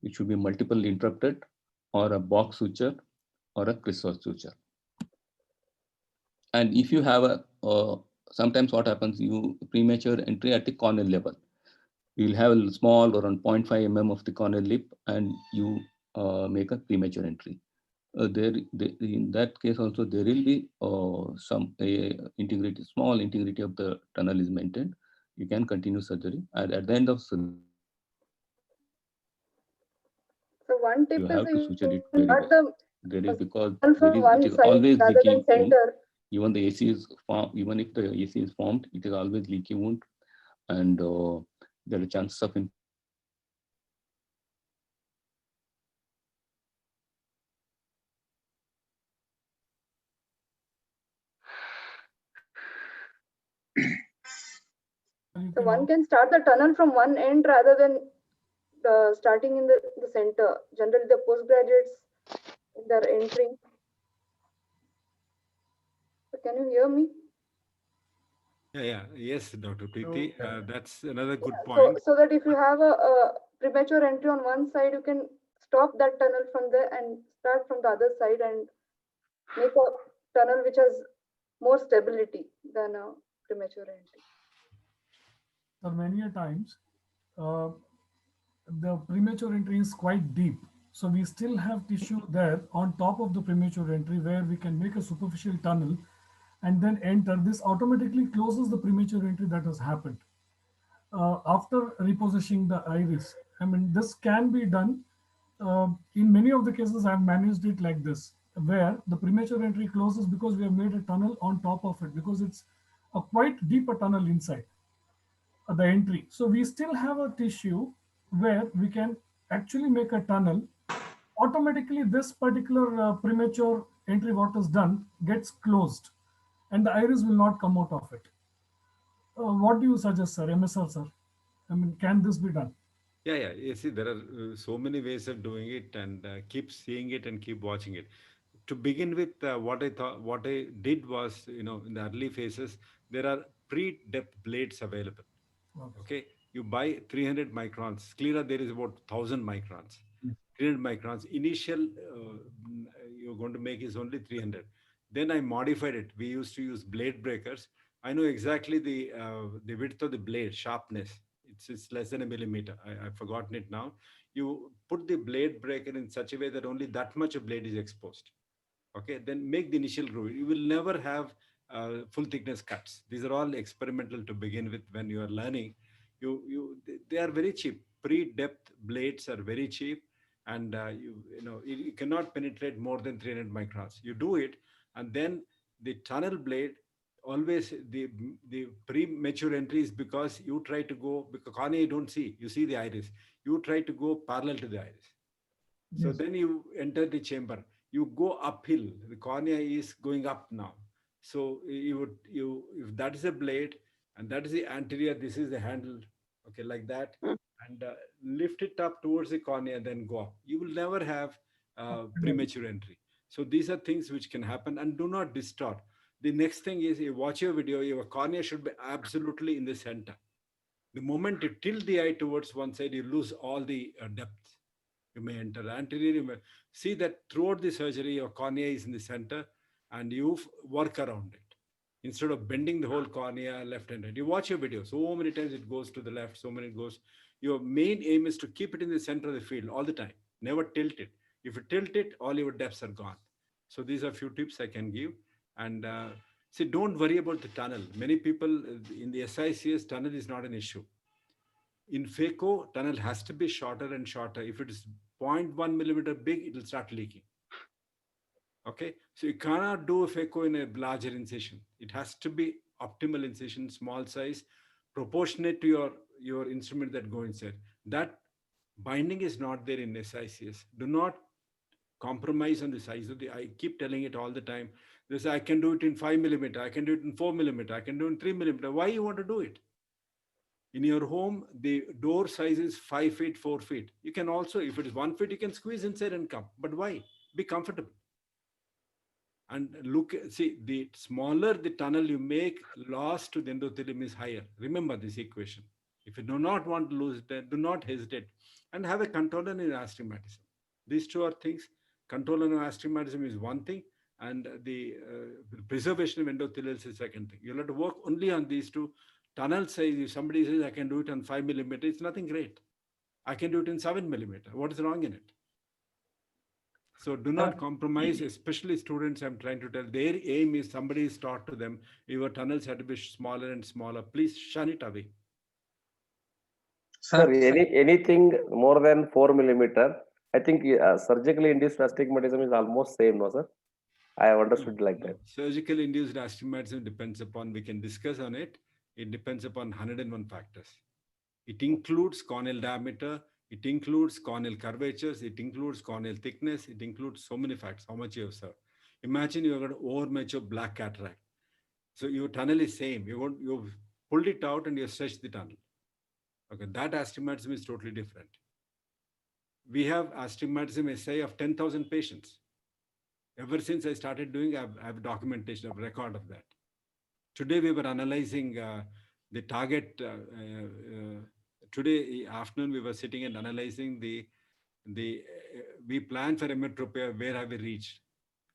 It should be multiple interrupted, or a box suture, or a crisscross suture. And if you have sometimes what happens, you premature entry at the corneal level. You'll have a small around 0.5 mm of the corneal lip, and you make a premature entry. In that case also, there will be some integrity, small integrity of the tunnel is maintained. You can continue surgery, and at the end of surgery, So one tip you is have to you suture it very start well. the There is, because tunnel there from is, one it is side always rather than leaky wound. center. Even the AC is formed, even if the AC is formed, it is always leaky wound, and there are chances of So one can start the tunnel from one end rather than starting in the center. Generally, the postgraduates in their entry. So can you hear me? Yes, Dr. Preeti, that's another good So, point. so that if you have a premature entry on one side, you can stop that tunnel from there and start from the other side and make a tunnel which has more stability than a premature entry. So many a times, the premature entry is quite deep. So we still have tissue there on top of the premature entry where we can make a superficial tunnel and then enter. This automatically closes the premature entry that has happened. After repositioning the iris, I mean, this can be done. In many of the cases, I've managed it like this, where the premature entry closes because we have made a tunnel on top of it, because it's a quite deeper tunnel inside the entry. So we still have a tissue where we can actually make a tunnel. Automatically, this particular premature entry, what is done, gets closed and the iris will not come out of it. What do you suggest, sir? MSR, sir? I mean, can this be done? Yeah. You see, there are so many ways of doing it, and keep seeing it and keep watching it. To begin with, what I did was, in the early phases, there are pre-depth blades available. Okay, you buy 300 microns. Sclera, there is about 1,000 microns. 300 microns. Initial, you're going to make is only 300. Then I modified it. We used to use blade breakers. I know exactly the width of the blade, sharpness. It's less than a millimeter. I've forgotten it now. You put the blade breaker in such a way that only that much of blade is exposed. Okay, then make the initial groove. You will never have full thickness cuts. These are all experimental to begin with. When you are learning, they are very cheap. Pre-depth blades are very cheap, and you cannot penetrate more than 300 microns. You do it, and then the tunnel blade, always the premature entry is because you try to go, because cornea you don't see, you see the iris. You try to go parallel to the iris. So Yes. then you enter the chamber. You go uphill. The cornea is going up now. So if that is a blade and that is the anterior, this is the handle. Okay, like that, and lift it up towards the cornea, then go up. You will never have premature entry. So these are things which can happen, and do not distort. The next thing is, you watch your video. Your cornea should be absolutely in the center. The moment you tilt the eye towards one side, you lose all the depth. You may enter anterior. You may see that throughout the surgery, your cornea is in the center, and you work around it instead of bending the whole cornea left and right. You watch your video. So many times it goes to the left, so many it goes. Your main aim is to keep it in the center of the field all the time. Never tilt it. If you tilt it, all your depths are gone. So these are a few tips I can give. And see, don't worry about the tunnel. Many people in the SICS, tunnel is not an issue. In phaco, tunnel has to be shorter and shorter. If it is 0.1 millimeter big, it will start leaking. Okay, so you cannot do a phaco in a larger incision. It has to be optimal incision, small size, proportionate to your instrument that go inside. That binding is not there in SICS. Do not compromise on the size of the. I keep telling it all the time. They say I can do it in 5 millimeter, I can do it in 4 millimeter, I can do it in 3 millimeter. Why you want to do it? In your home, the door size is 5 feet, 4 feet. You can also, if it is 1 foot, you can squeeze inside and come. But why? Be comfortable. And look, see, the smaller the tunnel you make, loss to the endothelium is higher. Remember this equation. If you do not want to lose it, do not hesitate and have a controller in astigmatism. These two are things. Controller in astigmatism is one thing, and the preservation of endothelial is the second thing. You'll have to work only on these two. Tunnel size, if somebody says I can do it on 5 millimeter, it's nothing great. I can do it in 7 millimeter. What is wrong in it? So do not compromise, especially students. I'm trying to tell, their aim is somebody is taught to them, your tunnels have to be smaller and smaller. Please shun it away. Sir, anything more than 4 millimeter, I think surgically induced astigmatism is almost same, no, sir? I have understood like that. Surgical induced astigmatism depends upon, we can discuss on it. It depends upon 101 factors. It includes corneal diameter, it includes corneal curvatures, it includes corneal thickness, it includes so many factors, how much you have served. Imagine you've got an over-mature black cataract. So your tunnel is same. You've pulled it out and you stretched the tunnel. Okay, that astigmatism is totally different. We have astigmatism SI of 10,000 patients. Ever since I started doing, I have documentation of record of that. Today we were analyzing the target. Today afternoon we were sitting and analyzing we plan for emmetropia, where have we reached?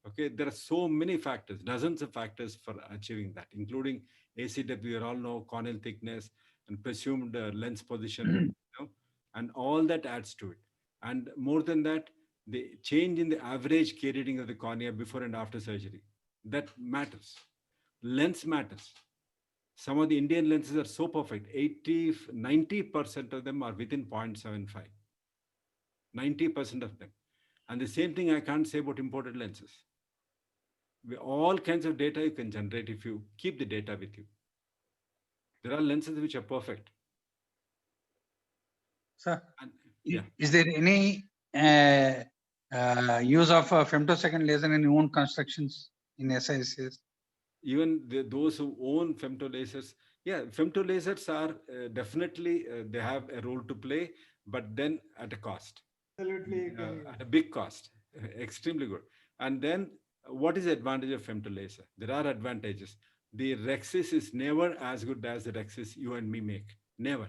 Okay, there are so many factors, dozens of factors for achieving that, including ACW, we all know, corneal thickness and presumed lens position, and all that adds to it. And more than that, the change in the average K reading of the cornea before and after surgery, that matters. Lens matters. Some of the Indian lenses are so perfect. 90% of them are within 0.75. 90% of them. And the same thing I can't say about imported lenses. All kinds of data you can generate if you keep the data with you. There are lenses which are perfect. Sir, yeah. Is there any use of femtosecond laser in wound constructions in SICs? Even those who own femtolasers, yeah, femtolasers are definitely, they have a role to play, but then at a cost. Absolutely. At a big cost, extremely good. And then what is the advantage of femtolaser? There are advantages. The Rexis is never as good as the Rexis you and me make. Never.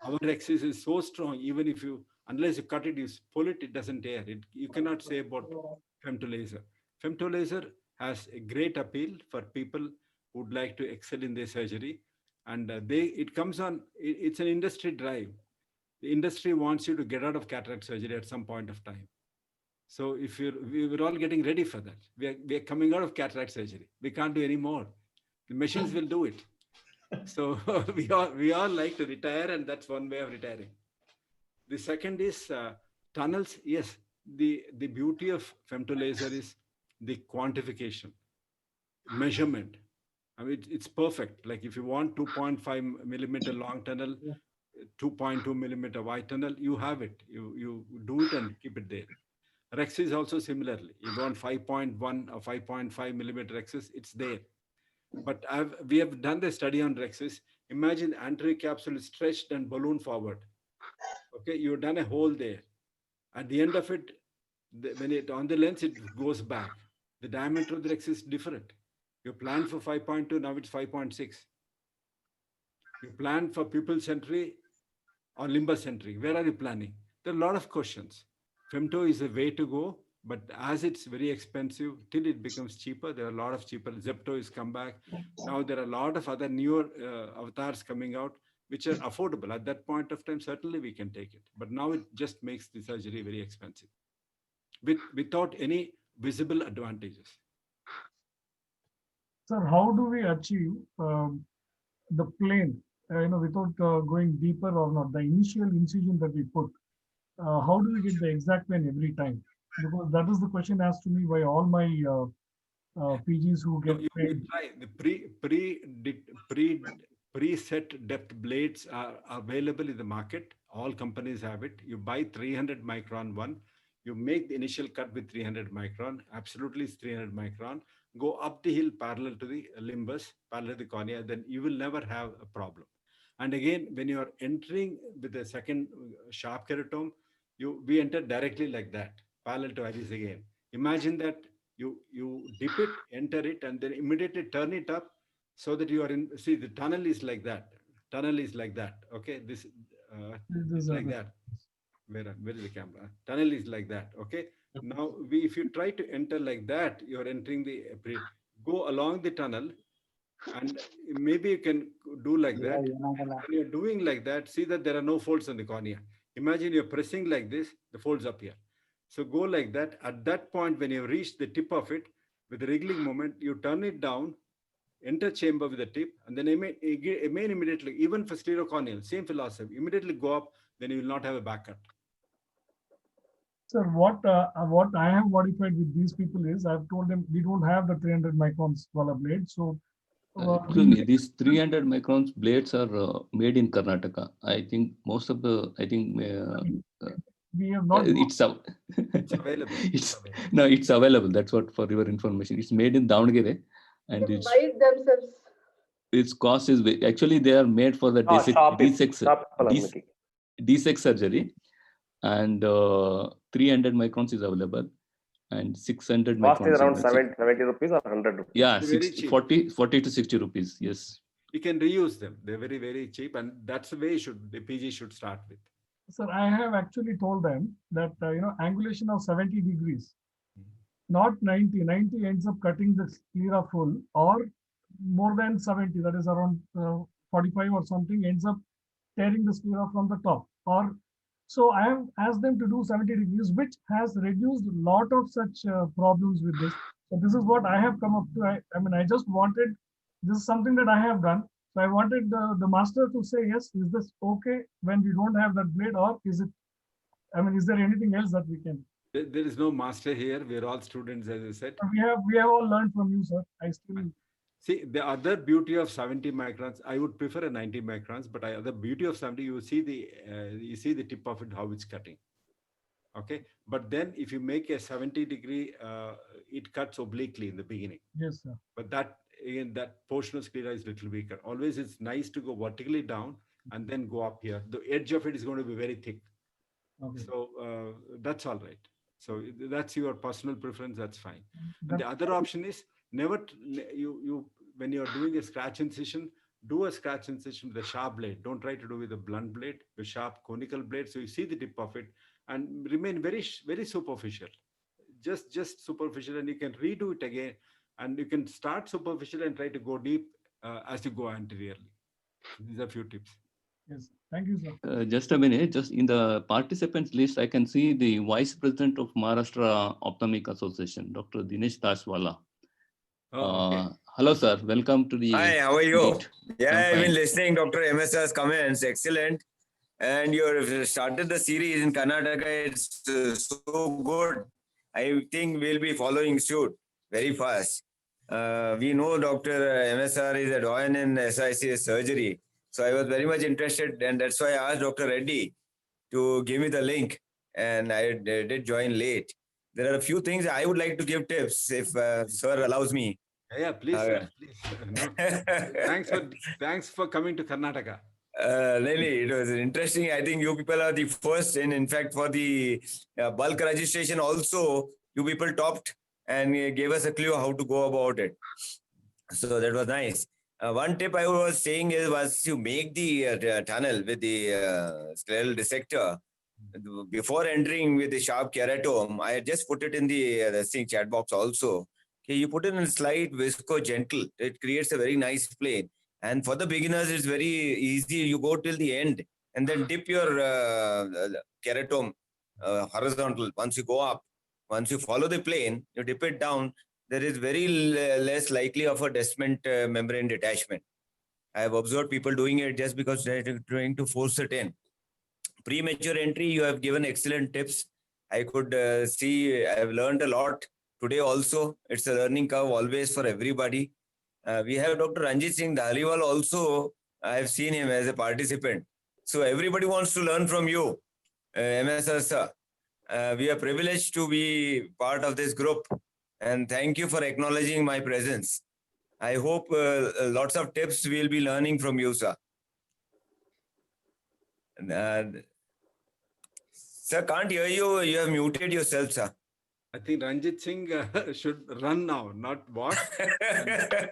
Our Rexis is so strong, even if you, unless you cut it, you pull it, it doesn't tear. You cannot say about femtolaser. Femtolaser has a great appeal for people who would like to excel in their surgery. And it comes on, it's an industry drive. The industry wants you to get out of cataract surgery at some point of time. So we were all getting ready for that. We are coming out of cataract surgery. We can't do any more. The machines will do it. So we all like to retire, and that's one way of retiring. The second is tunnels. Yes, the beauty of femtolaser is the quantification, measurement. I mean, it's perfect. Like if you want 2.5 millimeter long tunnel, 2.2 millimeter wide tunnel, you have it. You do it and keep it there. Rexis also similarly. You want 5.1 or 5.5 millimeter Rexis, it's there. But we have done the study on Rexis. Imagine the anterior capsule is stretched and balloon forward. Okay, you've done a hole there. At the end of it, when it on the lens, it goes back. The diameter of the Rexis is different. You planned for 5.2, now it's 5.6. You planned for pupil century or limbus century. Where are you planning? There are a lot of questions. Femto is a way to go, but as it's very expensive, till it becomes cheaper, there are a lot of cheaper. Zepto is come back. Now there are a lot of other newer avatars coming out, which are affordable. At that point of time, certainly we can take it. But now it just makes the surgery very expensive without any visible advantages. Sir, how do we achieve the plane, without going deeper or not? The initial incision that we put, how do we get the exact plane every time? Because that is the question asked to me by all my PGs who get trained. The preset depth blades are available in the market. All companies have it. You buy 300 micron one. You make the initial cut with 300 micron. Absolutely, it's 300 micron. Go up the hill parallel to the limbus, parallel to the cornea. Then you will never have a problem. And again, when you are entering with the second sharp keratome, we enter directly like that, parallel to iris again. Imagine that you dip it, enter it, and then immediately turn it up so that you are in. See, the tunnel is like that. Tunnel is like that. Okay, this This is is like that. Where is the camera? Tunnel is like that. Okay. Now, if you try to enter like that, you're entering the go along the tunnel, and maybe you can do like that. When you're doing like that, see that there are no folds on the cornea. Imagine you're pressing like this, the folds appear. So go like that. At that point, when you reach the tip of it, with the wriggling moment, you turn it down, enter chamber with the tip, and then immediately, even for stereocorneal, same philosophy, immediately go up, then you will not have a back cut. Sir, what I have modified with these people is I've told them we don't have the 300 microns Wala blade. So excuse me, these 300 microns blades are made in Karnataka. I think most of the, we have not. It's available. It's available. That's what, for your information. It's made in Davangere, and They buy it themselves. its cost is actually they are made for the D6 surgery, and 300 microns is available, and 600 Cost microns is around 70 rupees or 100 rupees. Yeah, 40 to 60 rupees. Yes. You can reuse them. They're very, very cheap, and that's the way the PG should start with. Sir, I have actually told them that angulation of 70 degrees, not 90. 90 ends up cutting the sclera full, or more than 70, that is around 45 or something, ends up tearing the sclera from the top. Or so I have asked them to do 70 degrees, which has reduced a lot of such problems with this. So this is what I have come up to. I mean, I just wanted, this is something that I have done. So I wanted the master to say, yes, is this okay when we don't have that blade, or is it, I mean, is there anything else that we can? There is no master here. We are all students, as I said. We have all learned from you, sir. I still see the other beauty of 70 microns. I would prefer a 90 microns, but the beauty of 70, you see the tip of it, how it's cutting. Okay, but then if you make a 70 degree, it cuts obliquely in the beginning. Yes, sir. But that portion of sclera is little weaker. Always, it's nice to go vertically down and then go up here. The edge of it is going to be very thick. Okay. So that's all right. So that's your personal preference. That's fine. And the other option is never when you're doing a scratch incision, do a scratch incision with a sharp blade. Don't try to do with a blunt blade, with sharp conical blade. So you see the tip of it and remain very, very superficial. Just superficial, and you can redo it again. And you can start superficial and try to go deep as you go anteriorly. These are a few tips. Yes, thank you, sir. Just a minute. Just in the participants list, I can see the Vice President of Maharashtra Ophthalmic Association, Dr. Dinesh Taswala. Okay. Hello, sir. Welcome to the. Hi, how are you? Yeah, I've been fine. listening Dr. MSR's comments. Excellent. And you started the series in Karnataka. It's so good. I think we'll be following suit very fast. We know Dr. MSR is a doyen in SICS surgery. So I was very much interested, and that's why I asked Dr. Reddy to give me the link, and I did join late. There are a few things I would like to give tips if sir allows me. Yeah, please, sir, please. No. Thanks for coming to Karnataka. Really, it was interesting. I think you people are the first, and in fact, for the bulk registration also, you people topped and gave us a clue how to go about it. So that was nice. One tip I was saying was to make the tunnel with the scleral dissector before entering with the sharp keratome. I had just put it in the chat box also. Okay, you put it in slight visco gentle. It creates a very nice plane. And for the beginners, it's very easy. You go till the end and then dip your keratome horizontal. Once you go up, once you follow the plane, you dip it down. There is very less likely of a Descemet membrane detachment. I have observed people doing it just because they're trying to force it in. Premature entry, you have given excellent tips. I could see, I have learned a lot today also. It's a learning curve always for everybody. We have Dr. Ranjit Singh Dhaliwal also. I have seen him as a participant. So everybody wants to learn from you, MSR sir. We are privileged to be part of this group. And thank you for acknowledging my presence. I hope lots of tips we'll be learning from you, sir. Sir, can't hear you. You have muted yourself, sir. I think Ranjit Singh should run now, not walk. And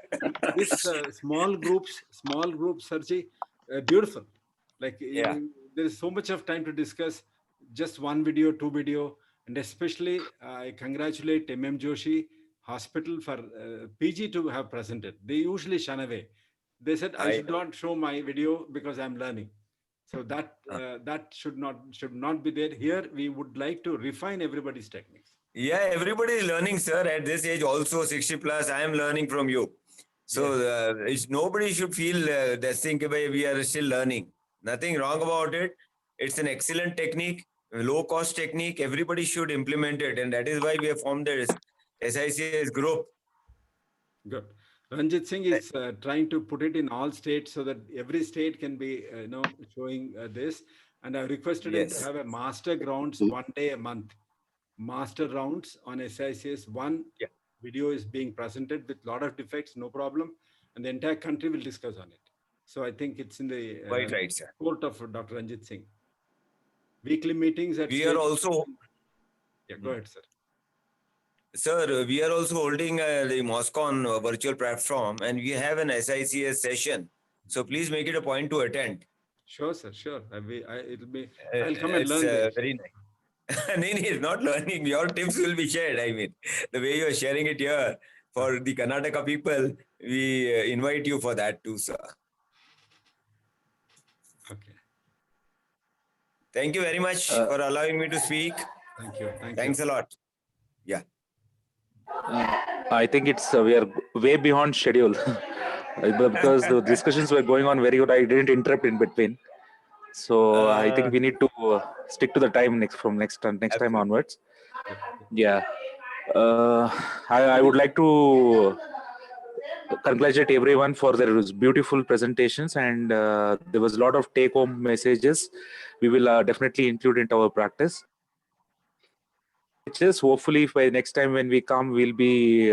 this small groups, Sarji, beautiful. Like Yeah. there is so much of time to discuss just one video, two video, and especially I congratulate MM Joshi Hospital for PG to have presented. They usually shun away. They said I should not show my video because I'm learning. So that should not be there. Here we would like to refine everybody's techniques. Yeah, everybody is learning, sir. At this age, also 60 plus, I am learning from you. So nobody should feel that think we are still learning. Nothing wrong about it. It's an excellent technique, low cost technique. Everybody should implement it, and that is why we have formed the SICS group. Good. Ranjit Singh is trying to put it in all states so that every state can be, showing this. And I requested him to have a master grounds 1 day a month. Master rounds on SICS. One video is being presented with a lot of defects, no problem. And the entire country will discuss on it. So I think it's in the right, sir. court of Dr. Ranjit Singh. Weekly meetings at We are also... Yeah, go ahead, sir. Sir, we are also holding the MOSCON virtual platform, and we have an SICS session. So please make it a point to attend. Sure, sir. Sure. I'll come and learn this. Very nice. No, it's not learning. Your tips will be shared. I mean, the way you are sharing it here for the Karnataka people, we invite you for that too, sir. Okay. Thank you very much for allowing me to speak. Thank you. Thanks a lot. Yeah. I think it's we are way beyond schedule because the discussions were going on very good. I didn't interrupt in between. So I think we need to stick to the time next time onwards. Yeah, I would like to congratulate everyone for their beautiful presentations, and there was a lot of take-home messages. We will definitely include into our practice. Just hopefully by next time when we come, we'll be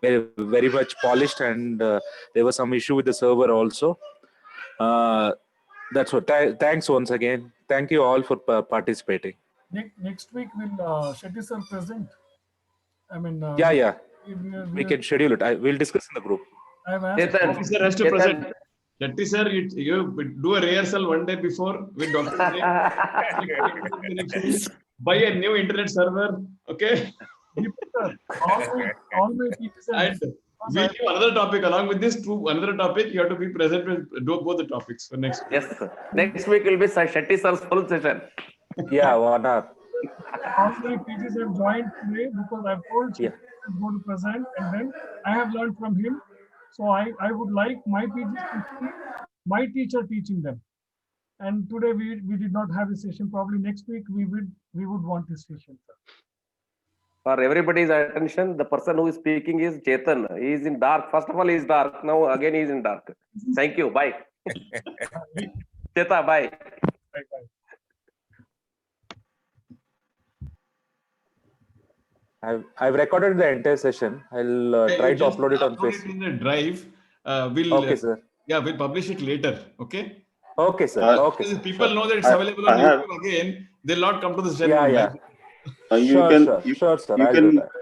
very, very much polished, and there was some issue with the server also. That's what. Thanks once again. Thank you all for participating. Next week will Shetty sir present? I mean, yeah. We can schedule it. We'll discuss in the group. I've asked. Shetty sir has to present. Shetty sir, you do a rehearsal 1 day before with Dr. Buy a new internet server, okay? All my teachers and we'll give another topic along with this. Another topic, you have to be present with both the topics for next week. Yes, sir. Next week will be Shetty sir's full session. Yeah, 1 hour. All my teachers have joined today because I've told Shetty to go to present, and then I have learned from him. So I would like my teachers to see my teacher teaching them. And today we did not have a session. Probably next week we would want this session, sir. For everybody's attention, the person who is speaking is Chetan. He is in dark. First of all, he is dark. Now again he is in dark. Thank you. Bye. Cheta, bye. Bye. I've recorded the entire session. I'll try to upload it on Facebook. In the drive. Okay, sir. Yeah, we'll publish it later. Okay. Okay, sir. Okay. Sir. People know that it's available on YouTube again. They'll not come to the channel. Yeah.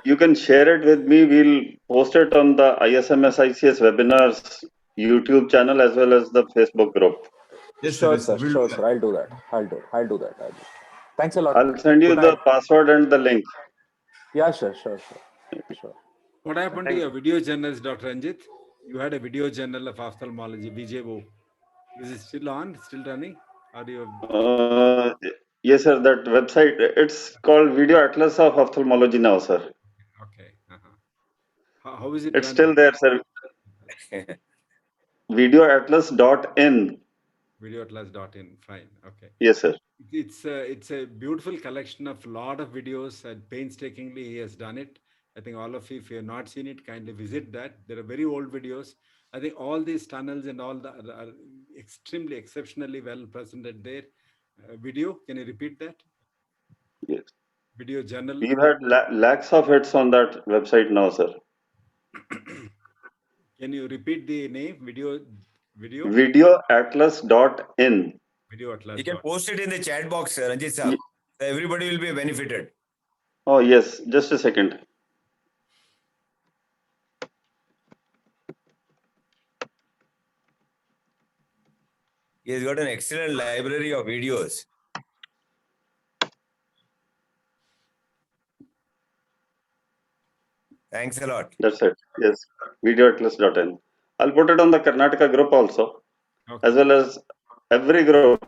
You can share it with me. We'll post it on the ISMS ICS webinars YouTube channel as well as the Facebook group. Yes, sure, sir. I'll do that. I'll do that. Thanks a lot. I'll send you the password and the link. Yeah, sure. What happened to your video journals, Dr. Ranjit? You had a video journal of ophthalmology, VJO. Is it still on? Still running? Or do you? Yes, sir. That website, it's called Video Atlas of Ophthalmology now, sir. Okay. How is it? It's still there, sir. Videoatlas.in. Videoatlas.in. Fine. Okay. Yes, sir. It's a beautiful collection of a lot of videos, and painstakingly he has done it. I think all of you, if you have not seen it, kindly visit that. There are very old videos. I think all these tunnels and all that are extremely, exceptionally well presented there. Video, can you repeat that? Yes. Video journal. We've had lakhs of hits on that website now, sir. Can you repeat the name? Video. Videoatlas.in. Videoatlas. You can post it in the chat box, Ranjit sir. Everybody will be benefited. Oh, yes, just a second. He has got an excellent library of videos. Thanks a lot. That's it. Yes, videoatlas.in. I'll put it on the Karnataka group also, as well as every group.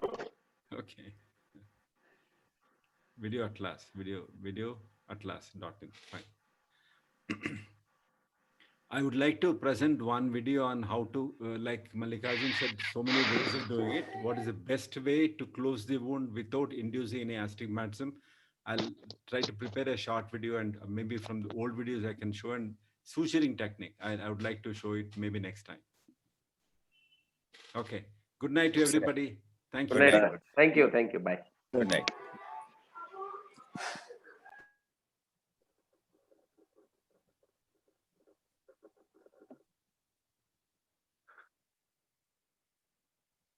Okay. Video Atlas, video atlas.in. Fine. I would like to present one video on how to, like Mallikarjun said, so many ways of doing it. What is the best way to close the wound without inducing any astigmatism? I'll try to prepare a short video, and maybe from the old videos I can show and suturing technique. I would like to show it maybe next time. Okay. Good night to everybody. Thank you. Good night. Thank you. Thank you. Bye. Good night.